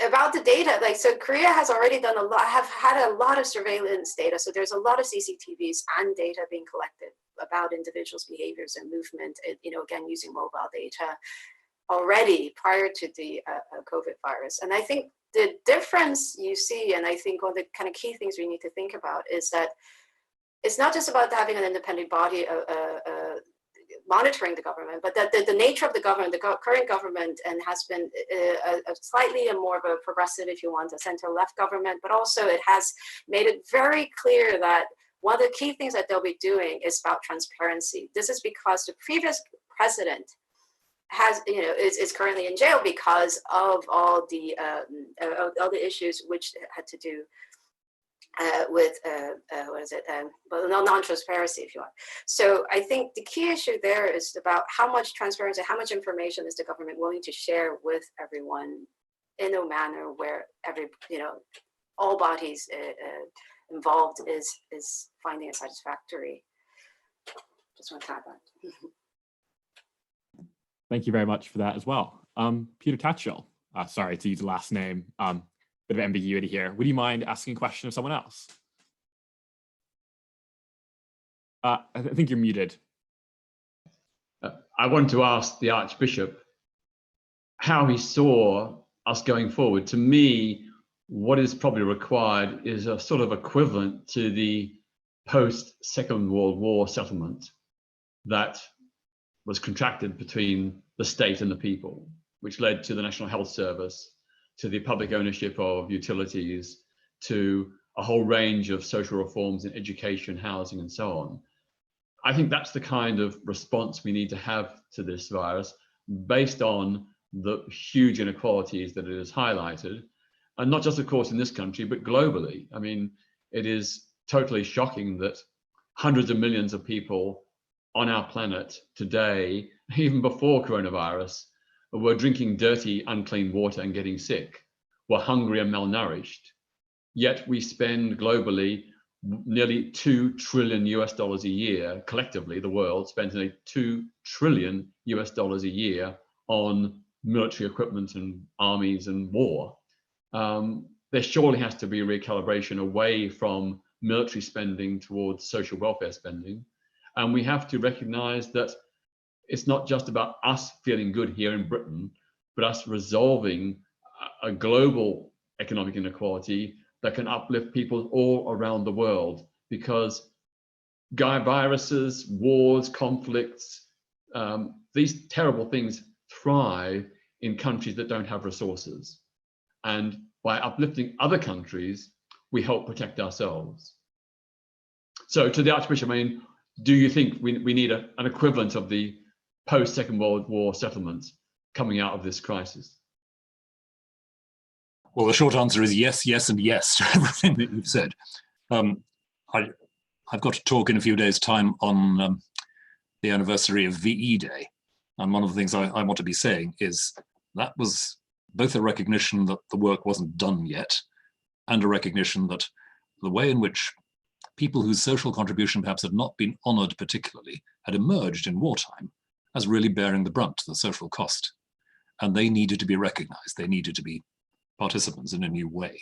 about the data, like, so Korea has already done have had a lot of surveillance data. So there's a lot of CCTVs and data being collected about individuals' behaviors and movement, you know, again, using mobile data already prior to the COVID virus. And I think the difference you see, and I think one of the kind of key things we need to think about is that it's not just about having an independent body monitoring the government, but that the nature of the government, the current government, and has been a slightly more of a progressive, if you want, a center-left government, but also it has made it very clear that one of the key things that they'll be doing is about transparency. This is because the previous president has, you know, is currently in jail because of all the issues which had to do with what is it? Well, non-transparency, if you want. So I think the key issue there is about how much transparency, how much information is the government willing to share with everyone in a manner where all bodies involved is finding it satisfactory. Just want to add that. Thank you very much for that as well. Peter Tatchell, sorry to use the last name, bit of ambiguity here. Would you mind asking a question of someone else? I think you're muted. I wanted to ask the Archbishop how he saw us going forward. To me, what is probably required is a sort of equivalent to the post-Second World War settlement that was contracted between the state and the people, which led to the National Health Service, to the public ownership of utilities, to a whole range of social reforms in education, housing, and so on. I think that's the kind of response we need to have to this virus, based on the huge inequalities that it has highlighted, and not just, of course, in this country, but globally. I mean, it is totally shocking that hundreds of millions of people on our planet today, even before coronavirus, were drinking dirty, unclean water and getting sick, were hungry and malnourished. Yet we spend globally nearly $2 trillion a year. Collectively, the world spends nearly $2 trillion a year on military equipment and armies and war. There surely has to be a recalibration away from military spending towards social welfare spending. And we have to recognize that it's not just about us feeling good here in Britain, but us resolving a global economic inequality that can uplift people all around the world, because viruses, wars, conflicts, these terrible things thrive in countries that don't have resources. And by uplifting other countries, we help protect ourselves. So to the Archbishop, I mean, do you think we need an equivalent of the post-Second World War settlements coming out of this crisis? Well, the short answer is yes, yes, and yes to everything that you've said. I've got to talk in a few days' time on the anniversary of VE Day. And one of the things I want to be saying is that was both a recognition that the work wasn't done yet, and a recognition that the way in which people whose social contribution perhaps had not been honored particularly had emerged in wartime as really bearing the brunt, the social cost. And they needed to be recognized. They needed to be participants in a new way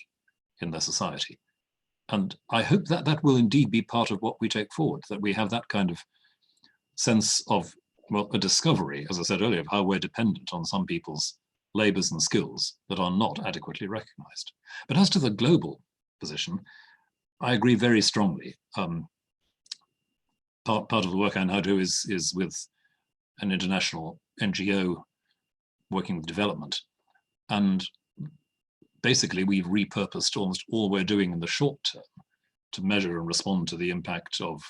in their society. And I hope that that will indeed be part of what we take forward, that we have that kind of sense of, well, a discovery, as I said earlier, of how we're dependent on some people's labors and skills that are not adequately recognized. But as to the global position, I agree very strongly. Part of the work I now do is with an international NGO working with development. And basically, we've repurposed almost all we're doing in the short term to measure and respond to the impact of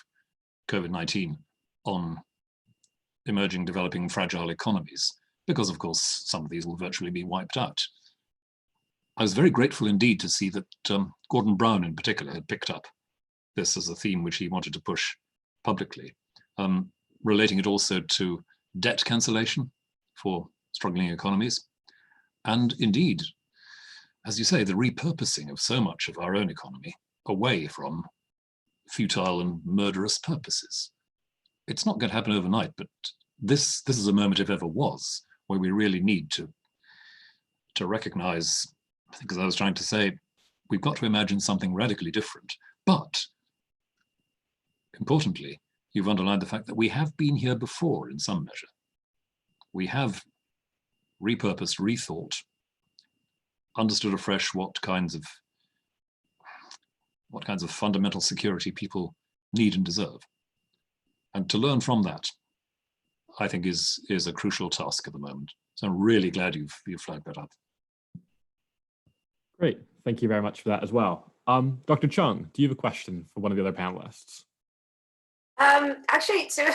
COVID-19 on emerging, developing, fragile economies, because of course, some of these will virtually be wiped out. I was very grateful indeed to see that Gordon Brown in particular had picked up this as a theme which he wanted to push publicly, relating it also to debt cancellation for struggling economies, and indeed, as you say, the repurposing of so much of our own economy away from futile and murderous purposes. It's not going to happen overnight, but this is a moment, if ever was, where we really need to recognize, I think as I was trying to say, we've got to imagine something radically different. But importantly, you've underlined the fact that we have been here before in some measure. We have repurposed, rethought, understood afresh what kinds of fundamental security people need and deserve. And to learn from that, I think is a crucial task at the moment. So I'm really glad you've flagged that up. Great, thank you very much for that as well. Dr. Chung, do you have a question for one of the other panelists? Actually, so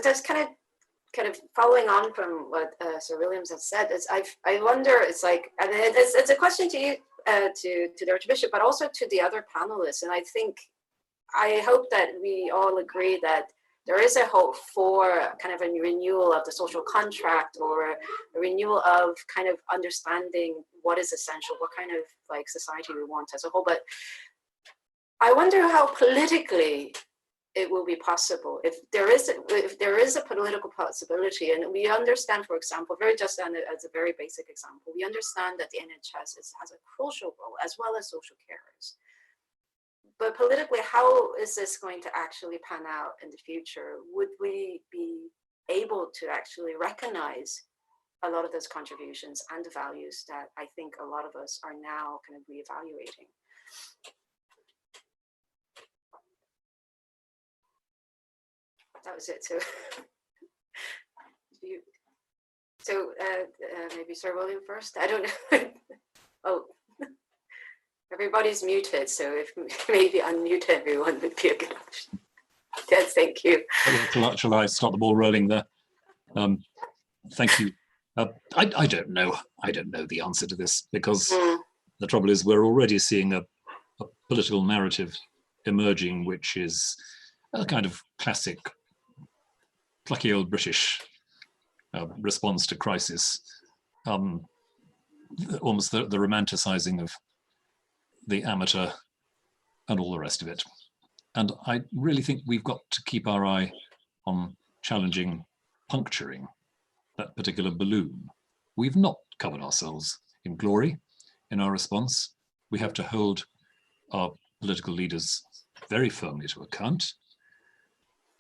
just kind of following on from what Sir Williams has said, I wonder, it's like, and it's a question to you, to the Archbishop, but also to the other panelists. And I hope that we all agree that there is a hope for kind of a renewal of the social contract, or a renewal of kind of understanding what is essential, what kind of like society we want as a whole. But I wonder how politically it will be possible if there is a political possibility. And we understand, for example, as a very basic example, we understand that the NHS has a crucial role as well as social carers. But politically, how is this going to actually pan out in the future? Would we be able to actually recognize a lot of those contributions and the values that I think a lot of us are now kind of reevaluating? That was it. So, maybe Sir William first. I don't know. Oh. Everybody's muted, so if maybe unmute everyone would be a good option. Yes, thank you. Shall I start the ball rolling there? Thank you. I don't know. I don't know the answer to this, because the trouble is we're already seeing a political narrative emerging, which is a kind of classic, plucky old British response to crisis, almost the romanticizing of the amateur and all the rest of it. And I really think we've got to keep our eye on challenging, puncturing that particular balloon. We've not covered ourselves in glory in our response. We have to hold our political leaders very firmly to account.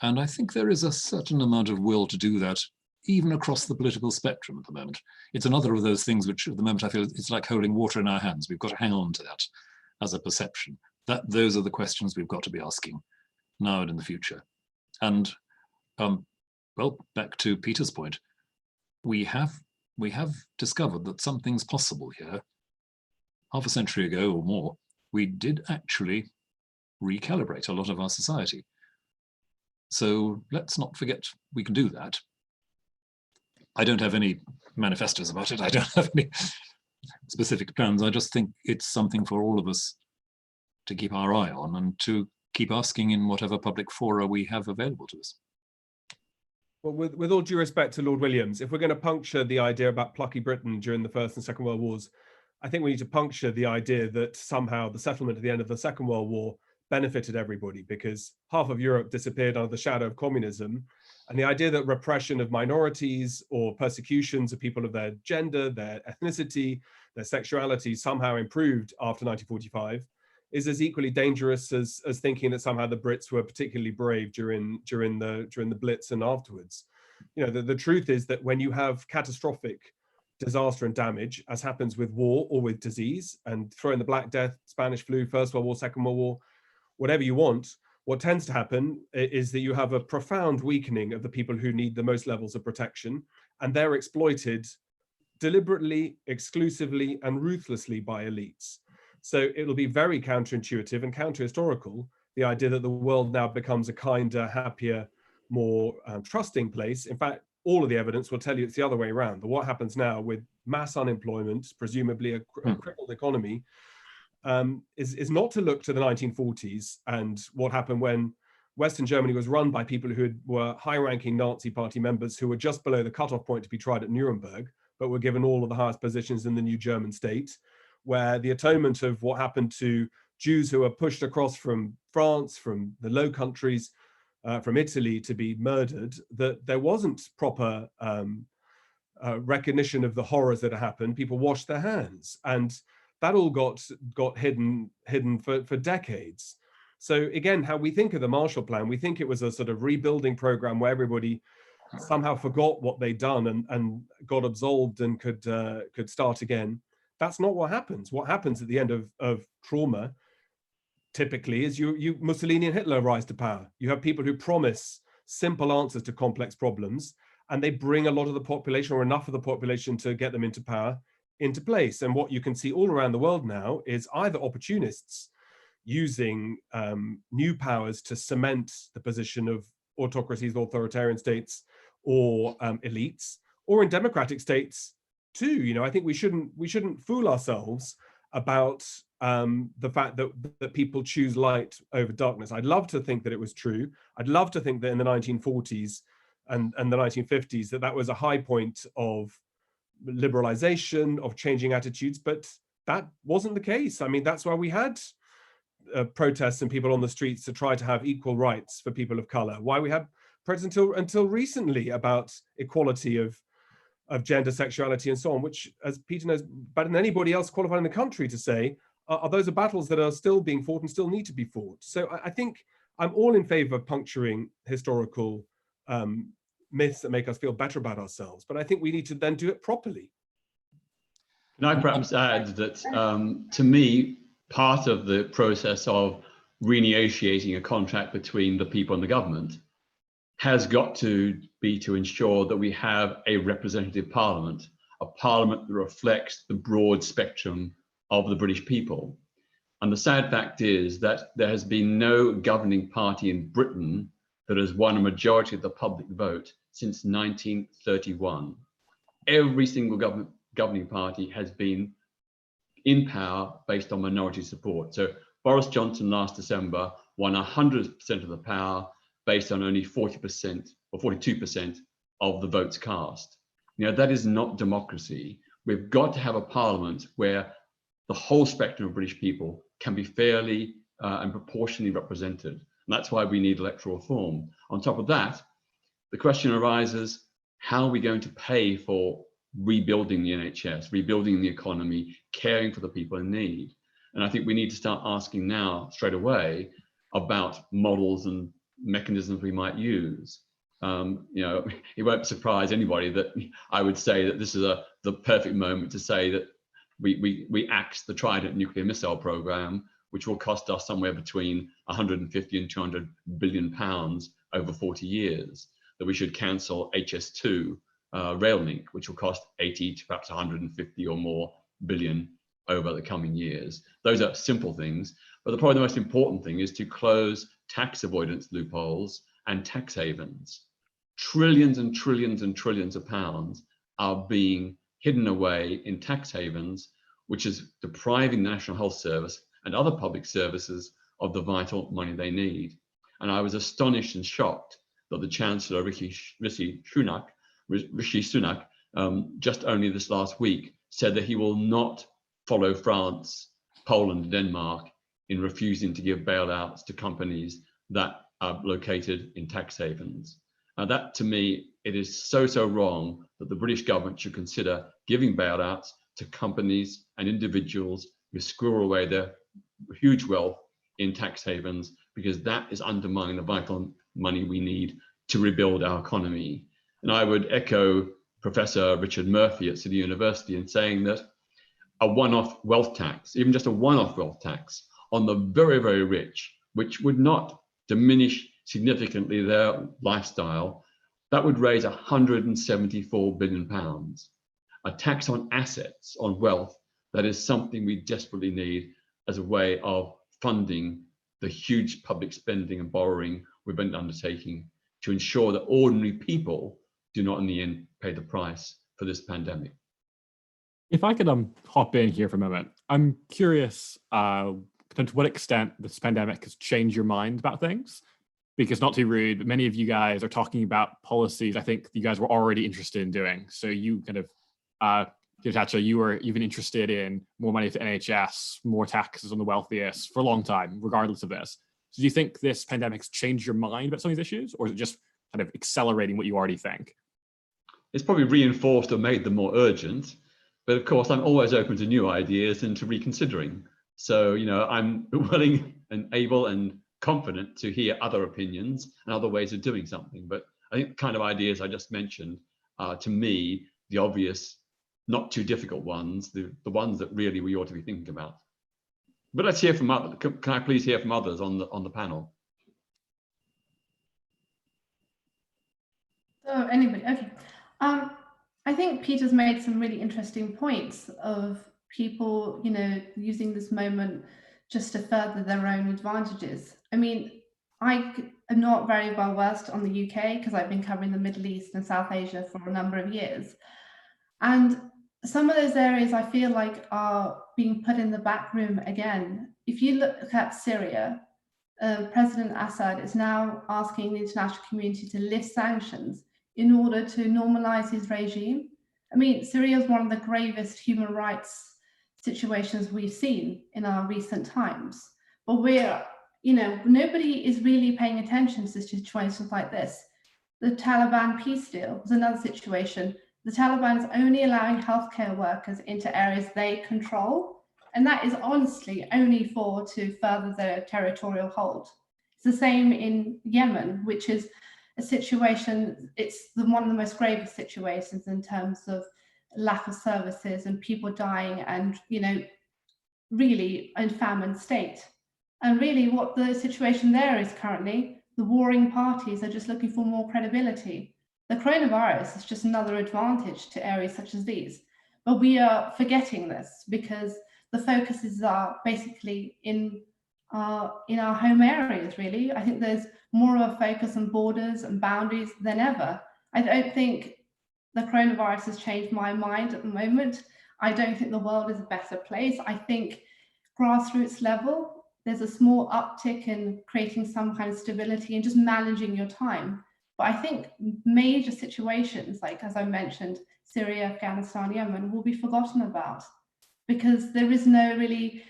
And I think there is a certain amount of will to do that, even across the political spectrum at the moment. It's another of those things which at the moment I feel it's like holding water in our hands. We've got to hang on to that as a perception. Those are the questions we've got to be asking now and in the future. And well, back to Peter's point, we have discovered that something's possible here. Half a century ago or more, we did actually recalibrate a lot of our society. So let's not forget we can do that. I don't have any manifestos about it. I don't have any specific plans. I just think it's something for all of us to keep our eye on and to keep asking in whatever public fora we have available to us. Well, with all due respect to Lord Williams, if we're going to puncture the idea about plucky Britain during the First and Second World Wars, I think we need to puncture the idea that somehow the settlement at the end of the Second World War benefited everybody, because half of Europe disappeared under the shadow of communism. And the idea that repression of minorities or persecutions of people of their gender, their ethnicity, their sexuality somehow improved after 1945 is as equally dangerous as thinking that somehow the Brits were particularly brave during the Blitz and afterwards. You know, the truth is that when you have catastrophic disaster and damage, as happens with war or with disease, and throw in the Black Death, Spanish flu, First World War, Second World War, whatever you want, what tends to happen is that you have a profound weakening of the people who need the most levels of protection, and they're exploited deliberately, exclusively, and ruthlessly by elites. So it'll be very counterintuitive and counter-historical, the idea that the world now becomes a kinder, happier, more trusting place. In fact, all of the evidence will tell you it's the other way around. That what happens now with mass unemployment, presumably a crippled economy, is not to look to the 1940s and what happened when Western Germany was run by people who were high-ranking Nazi party members who were just below the cutoff point to be tried at Nuremberg, but were given all of the highest positions in the new German state, where the atonement of what happened to Jews who were pushed across from France, from the Low Countries, from Italy to be murdered, that there wasn't proper recognition of the horrors that had happened. People washed their hands, and that all got hidden for decades. So again, how we think of the Marshall Plan, we think it was a sort of rebuilding program where everybody somehow forgot what they'd done and got absolved and could start again. That's not what happens. What happens at the end of trauma typically is you Mussolini and Hitler rise to power. You have people who promise simple answers to complex problems, and they bring a lot of the population, or enough of the population to get them into power, into place. And what you can see all around the world now is either opportunists using new powers to cement the position of autocracies, authoritarian states, or elites, or in democratic states too. You know, I think we shouldn't fool ourselves about the fact that people choose light over darkness. I'd love to think that it was true. I'd love to think that in the 1940s and the 1950s that was a high point of liberalization, of changing attitudes, but that wasn't the case. I mean, that's why we had protests and people on the streets to try to have equal rights for people of color. Why we had protests until recently about equality of gender, sexuality, and so on, which, as Peter knows better than anybody else qualified in the country to say, are those are battles that are still being fought and still need to be fought. So I think I'm all in favor of puncturing historical myths that make us feel better about ourselves, but I think we need to then do it properly. Can I perhaps add that to me, part of the process of renegotiating a contract between the people and the government has got to be to ensure that we have a representative parliament, a parliament that reflects the broad spectrum of the British people. And the sad fact is that there has been no governing party in Britain that has won a majority of the public vote since 1931. Every single governing party has been in power based on minority support. So Boris Johnson last December won 100% of the power based on only 40% or 42% of the votes cast. You know, that is not democracy. We've got to have a parliament where the whole spectrum of British people can be fairly and proportionally represented. And that's why we need electoral reform. On top of that, the question arises, how are we going to pay for rebuilding the NHS, rebuilding the economy, caring for the people in need? And I think we need to start asking now, straight away, about models and mechanisms we might use. You know, it won't surprise anybody that I would say that this is the perfect moment to say that we axe the Trident nuclear missile program, which will cost us somewhere between 150 and 200 billion pounds over 40 years, that we should cancel HS2 rail link, which will cost 80 to perhaps 150 or more billion over the coming years. Those are simple things, but probably the most important thing is to close tax avoidance loopholes and tax havens. Trillions and trillions and trillions of pounds are being hidden away in tax havens, which is depriving the National Health Service and other public services of the vital money they need. And I was astonished and shocked that the Chancellor, Rishi Sunak, just only this last week said that he will not follow France, Poland, and Denmark in refusing to give bailouts to companies that are located in tax havens. Now that, to me, it is so wrong that the British government should consider giving bailouts to companies and individuals who squirrel away their huge wealth in tax havens, because that is undermining the vital money we need to rebuild our economy. And I would echo Professor Richard Murphy at City University in saying that a one-off wealth tax, even just a one-off wealth tax on the very, very rich, which would not diminish significantly their lifestyle, that would raise 174 billion pounds. A tax on assets, on wealth, that is something we desperately need as a way of funding the huge public spending and borrowing we've been undertaking to ensure that ordinary people do not in the end pay the price for this pandemic. If I could hop in here for a moment, I'm curious to what extent this pandemic has changed your mind about things. Because not too rude, but many of you guys are talking about policies I think you guys were already interested in doing. So you kind of, Tatchell, you were even interested in more money to NHS, more taxes on the wealthiest for a long time, regardless of this. So do you think this pandemic's changed your mind about some of these issues, or is it just kind of accelerating what you already think? It's probably reinforced or made them more urgent. But of course, I'm always open to new ideas and to reconsidering. So, you know, I'm willing and able and confident to hear other opinions and other ways of doing something. But I think the kind of ideas I just mentioned are, to me, the obvious, not too difficult ones, the ones that really we ought to be thinking about. But let's hear from others. Can I please hear from others on the panel? Oh, anybody? Okay. I think Peter's made some really interesting points of people, you know, using this moment just to further their own advantages. I mean, I am not very well versed on the UK because I've been covering the Middle East and South Asia for a number of years. And some of those areas I feel like are being put in the back room again. If you look at Syria, President Assad is now asking the international community to lift sanctions in order to normalize his regime. I mean, Syria is one of the gravest human rights situations we've seen in our recent times. But we're, you know, nobody is really paying attention to situations like this. The Taliban peace deal was another situation. The Taliban is only allowing healthcare workers into areas they control. And that is honestly only to further their territorial hold. It's the same in Yemen, which is a situation, it's one of the most gravest situations in terms of lack of services and people dying and, you know, really a famine state. And really what the situation there is currently, the warring parties are just looking for more credibility. The coronavirus is just another advantage to areas such as these. But we are forgetting this because the focuses are basically in our home areas, really. I think there's more of a focus on borders and boundaries than ever. I don't think the coronavirus has changed my mind at the moment. I don't think the world is a better place. I think grassroots level, there's a small uptick in creating some kind of stability and just managing your time. But I think major situations, like as I mentioned, Syria, Afghanistan, Yemen, will be forgotten about because there is no really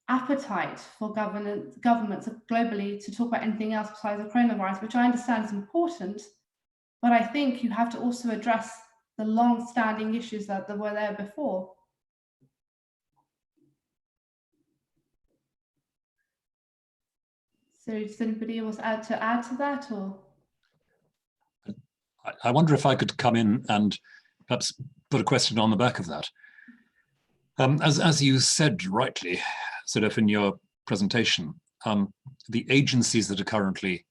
appetite for governments globally to talk about anything else besides the coronavirus, which I understand is important, but I think you have to also address the long-standing issues that were there before. So does anybody else add to that, or? I wonder if I could come in and perhaps put a question on the back of that. As you said rightly, Suddaf, in your presentation, the agencies that are currently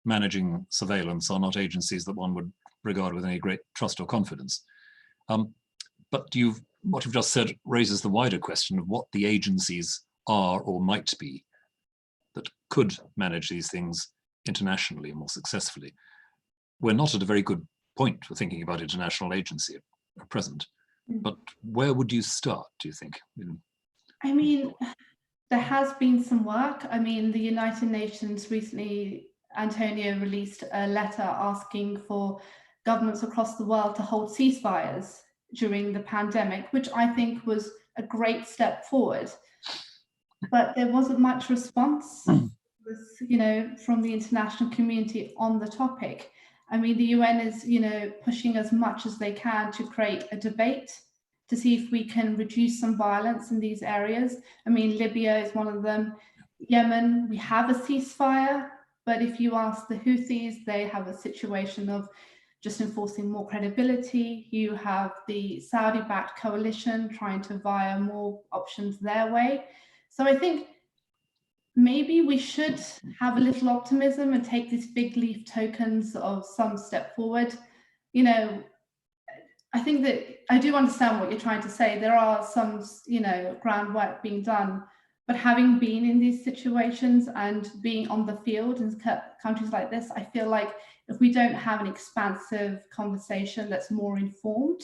managing surveillance are not agencies that one would regard with any great trust or confidence. But what you've just said raises the wider question of what the agencies are or might be that could manage these things internationally and more successfully. We're not at a very good point for thinking about international agency at present, but where would you start, do you think? I mean, there has been some work. I mean, the United Nations recently, Antonio released a letter asking for governments across the world to hold ceasefires during the pandemic, which I think was a great step forward. But there wasn't much response, you know, from the international community on the topic. I mean, the UN is, you know, pushing as much as they can to create a debate to see if we can reduce some violence in these areas. I mean, Libya is one of them. Yemen, we have a ceasefire, but if you ask the Houthis, they have a situation of just enforcing more credibility. You have the Saudi-backed coalition trying to via more options their way. So I think maybe we should have a little optimism and take these big leaf tokens of some step forward. You know, I think that I do understand what you're trying to say. There are some, you know, groundwork being done, but having been in these situations and being on the field in countries like this, I feel like if we don't have an expansive conversation that's more informed,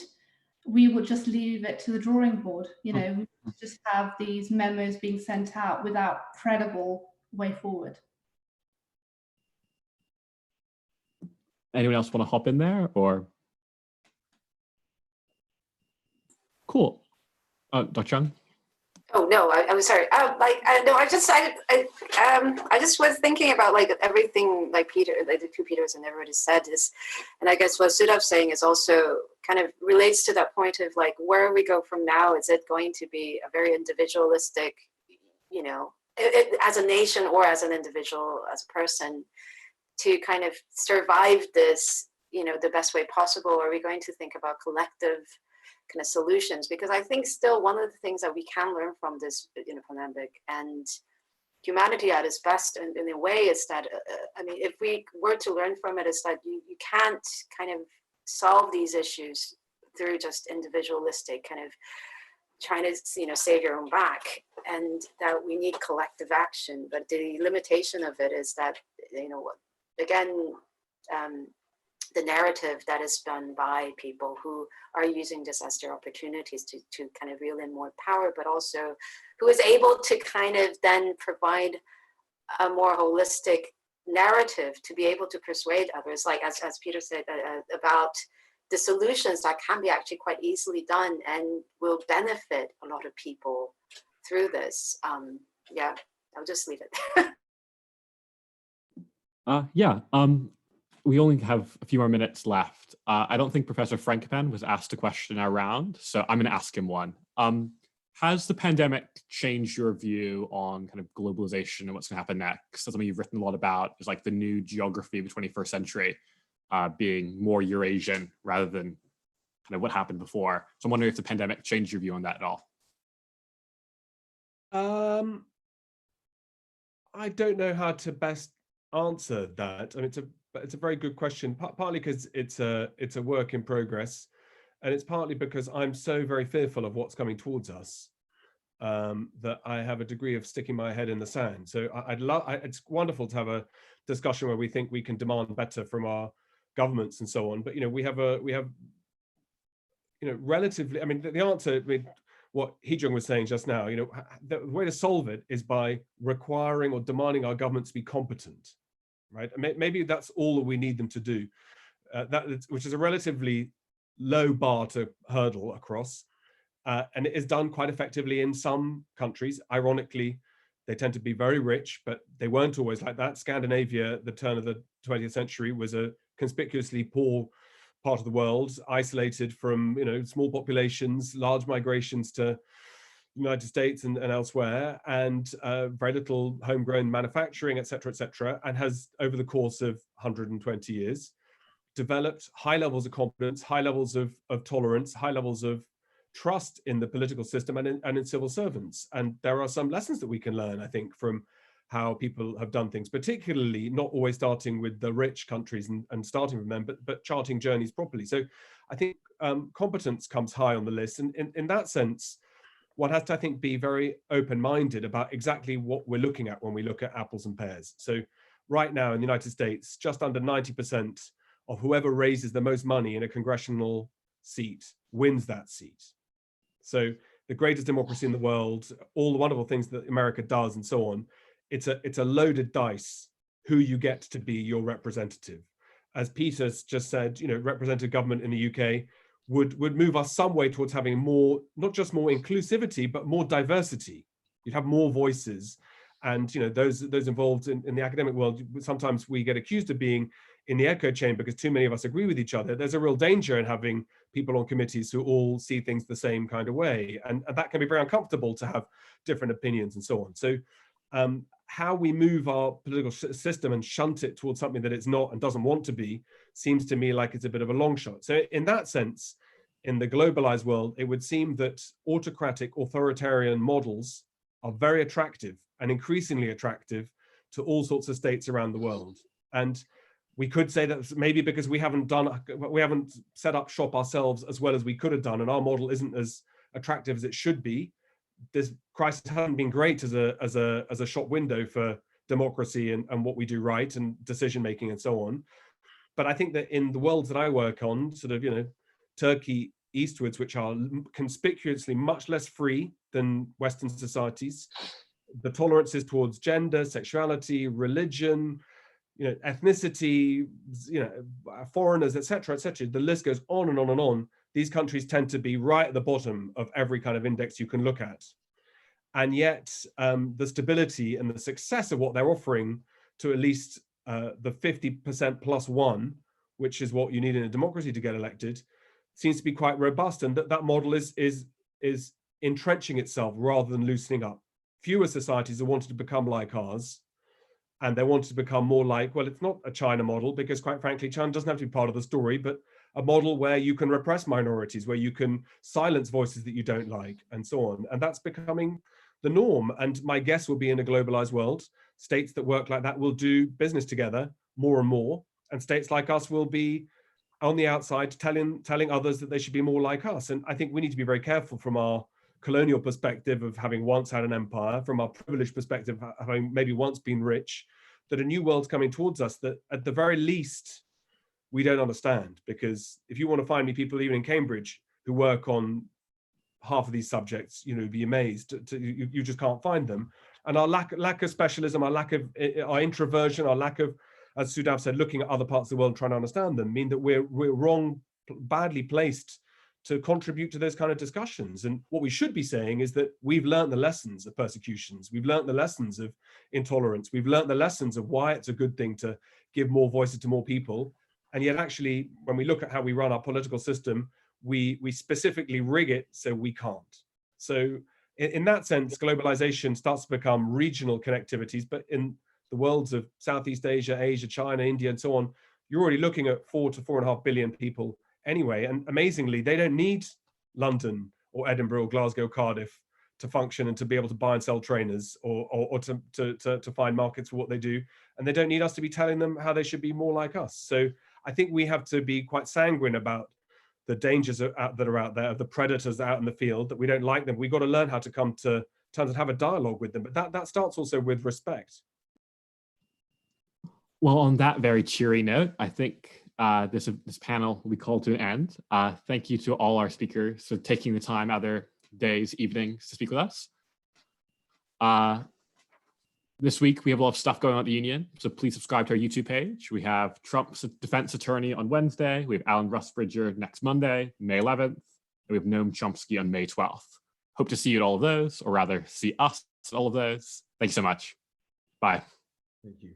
we would just leave it to the drawing board. You know, we would just have these memos being sent out without credible way forward. Anyone else want to hop in there, or? Cool. Dr. Chung? Oh no, I'm sorry. I just was thinking about like everything like Peter, like the two Peters and everybody said is, and I guess what Suddaf's saying is also kind of relates to that point of like where we go from now. Is it going to be a very individualistic, you know, as a nation or as an individual, as a person, to kind of survive this, you know, the best way possible? Or are we going to think about collective kind of solutions? Because I think still one of the things that we can learn from this, you know, pandemic and humanity at its best in a way is that, I mean, if we were to learn from it, is that you can't kind of solve these issues through just individualistic kind of trying to, you know, save your own back, and that we need collective action. But the limitation of it is that, you know, again, the narrative that is done by people who are using this as their opportunities to kind of reel in more power, but also who is able to kind of then provide a more holistic narrative to be able to persuade others, like as Peter said, about the solutions that can be actually quite easily done and will benefit a lot of people through this. Yeah, I'll just leave it there. We only have a few more minutes left. I don't think Professor Frankopan was asked a question in our round, so I'm going to ask him one. Has the pandemic changed your view on kind of globalization and what's going to happen next? Something you've written a lot about is like the new geography of the 21st century being more Eurasian rather than kind of what happened before. So I'm wondering if the pandemic changed your view on that at all. I don't know how to best answer that. I mean, it's a very good question, partly because it's a work in progress, and it's partly because I'm so very fearful of what's coming towards us that I have a degree of sticking my head in the sand. So it's wonderful to have a discussion where we think we can demand better from our governments and so on. But you know, we have you know, relatively. I mean, the answer with what Heejung was saying just now, you know, the way to solve it is by requiring or demanding our governments be competent. Right, maybe that's all that we need them to do, which is a relatively low bar to hurdle across, and it is done quite effectively in some countries. Ironically, they tend to be very rich, but they weren't always like that. Scandinavia, at the turn of the 20th century, was a conspicuously poor part of the world, isolated from, you know, small populations, large migrations to United States and elsewhere, and very little homegrown manufacturing, et cetera, and has, over the course of 120 years, developed high levels of competence, high levels of tolerance, high levels of trust in the political system and in civil servants. And there are some lessons that we can learn, I think, from how people have done things, particularly not always starting with the rich countries and starting from them, but charting journeys properly. So I think competence comes high on the list. And in that sense, one has to, I think, be very open-minded about exactly what we're looking at when we look at apples and pears. So right now in the United States, just under 90% of whoever raises the most money in a congressional seat wins that seat. So the greatest democracy in the world, all the wonderful things that America does and so on, it's a loaded dice who you get to be your representative. As Peter's just said, you know, representative government in the UK would move us some way towards having more, not just more inclusivity, but more diversity. You'd have more voices. And you know, those involved in the academic world, sometimes we get accused of being in the echo chamber because too many of us agree with each other. There's a real danger in having people on committees who all see things the same kind of way. And that can be very uncomfortable to have different opinions and so on. So how we move our political system and shunt it towards something that it's not and doesn't want to be seems to me like it's a bit of a long shot. So in that sense, in the globalized world, it would seem that autocratic authoritarian models are very attractive and increasingly attractive to all sorts of states around the world. And we could say that maybe because we haven't set up shop ourselves as well as we could have done, and our model isn't as attractive as it should be. This crisis hasn't been great as a shop window for democracy and what we do right and decision making and so on. But I think that in the worlds that I work on, sort of, you know, Turkey, eastwards, which are conspicuously much less free than Western societies. The tolerances towards gender, sexuality, religion, ethnicity, foreigners, etc., etc. The list goes on and on and on. These countries tend to be right at the bottom of every kind of index you can look at. And yet the stability and the success of what they're offering to at least the 50% plus one, which is what you need in a democracy to get elected, seems to be quite robust. And that model is entrenching itself rather than loosening up. Fewer societies have wanted to become like ours, and they wanted to become more like, well, it's not a China model, because quite frankly, China doesn't have to be part of the story, but a model where you can repress minorities, where you can silence voices that you don't like, and so on. And that's becoming the norm. And my guess will be, in a globalized world, states that work like that will do business together more and more. And states like us will be on the outside telling others that they should be more like us. And I think we need to be very careful from our colonial perspective of having once had an empire, from our privileged perspective of having maybe once been rich, that a new world's coming towards us that at the very least we don't understand. Because if you want to find me people even in Cambridge who work on half of these subjects, you'd be amazed. You just can't find them. And our lack of specialism, our lack of our introversion, our lack of, as Suddaf said, looking at other parts of the world and trying to understand them, mean that we're wrong, badly placed to contribute to those kind of discussions. And what we should be saying is that we've learned the lessons of persecutions. We've learned the lessons of intolerance. We've learned the lessons of why it's a good thing to give more voices to more people. And yet actually, when we look at how we run our political system, we specifically rig it so we can't. So in that sense, globalization starts to become regional connectivities, but in the worlds of Southeast Asia, Asia, China, India, and so on, you're already looking at 4 to 4.5 billion people anyway. And amazingly, they don't need London or Edinburgh or Glasgow, Cardiff to function and to be able to buy and sell trainers or to find markets for what they do. And they don't need us to be telling them how they should be more like us. So I think we have to be quite sanguine about the dangers that are out there, of the predators out in the field, that we don't like them. We've got to learn how to come to terms and have a dialogue with them. But that starts also with respect. Well, on that very cheery note, I think this panel will be called to an end. Thank you to all our speakers for taking the time out of their days, evenings to speak with us. This week, we have a lot of stuff going on at the Union, so please subscribe to our YouTube page. We have Trump's defense attorney on Wednesday. We have Alan Rusbridger next Monday, May 11th. And we have Noam Chomsky on May 12th. Hope to see you at all of those, or rather see us at all of those. Thank you so much. Bye. Thank you.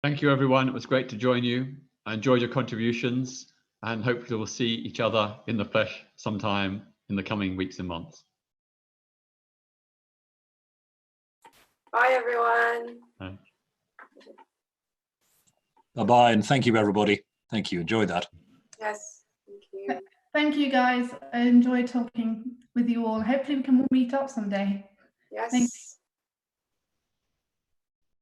Thank you, everyone. It was great to join you. I enjoyed your contributions, and hopefully we'll see each other in the flesh sometime in the coming weeks and months. Bye, everyone. Bye. Bye-bye, and thank you, everybody. Thank you. Enjoyed that. Yes, thank you. Thank you, guys. I enjoyed talking with you all. Hopefully we can all meet up someday. Yes. Thank you.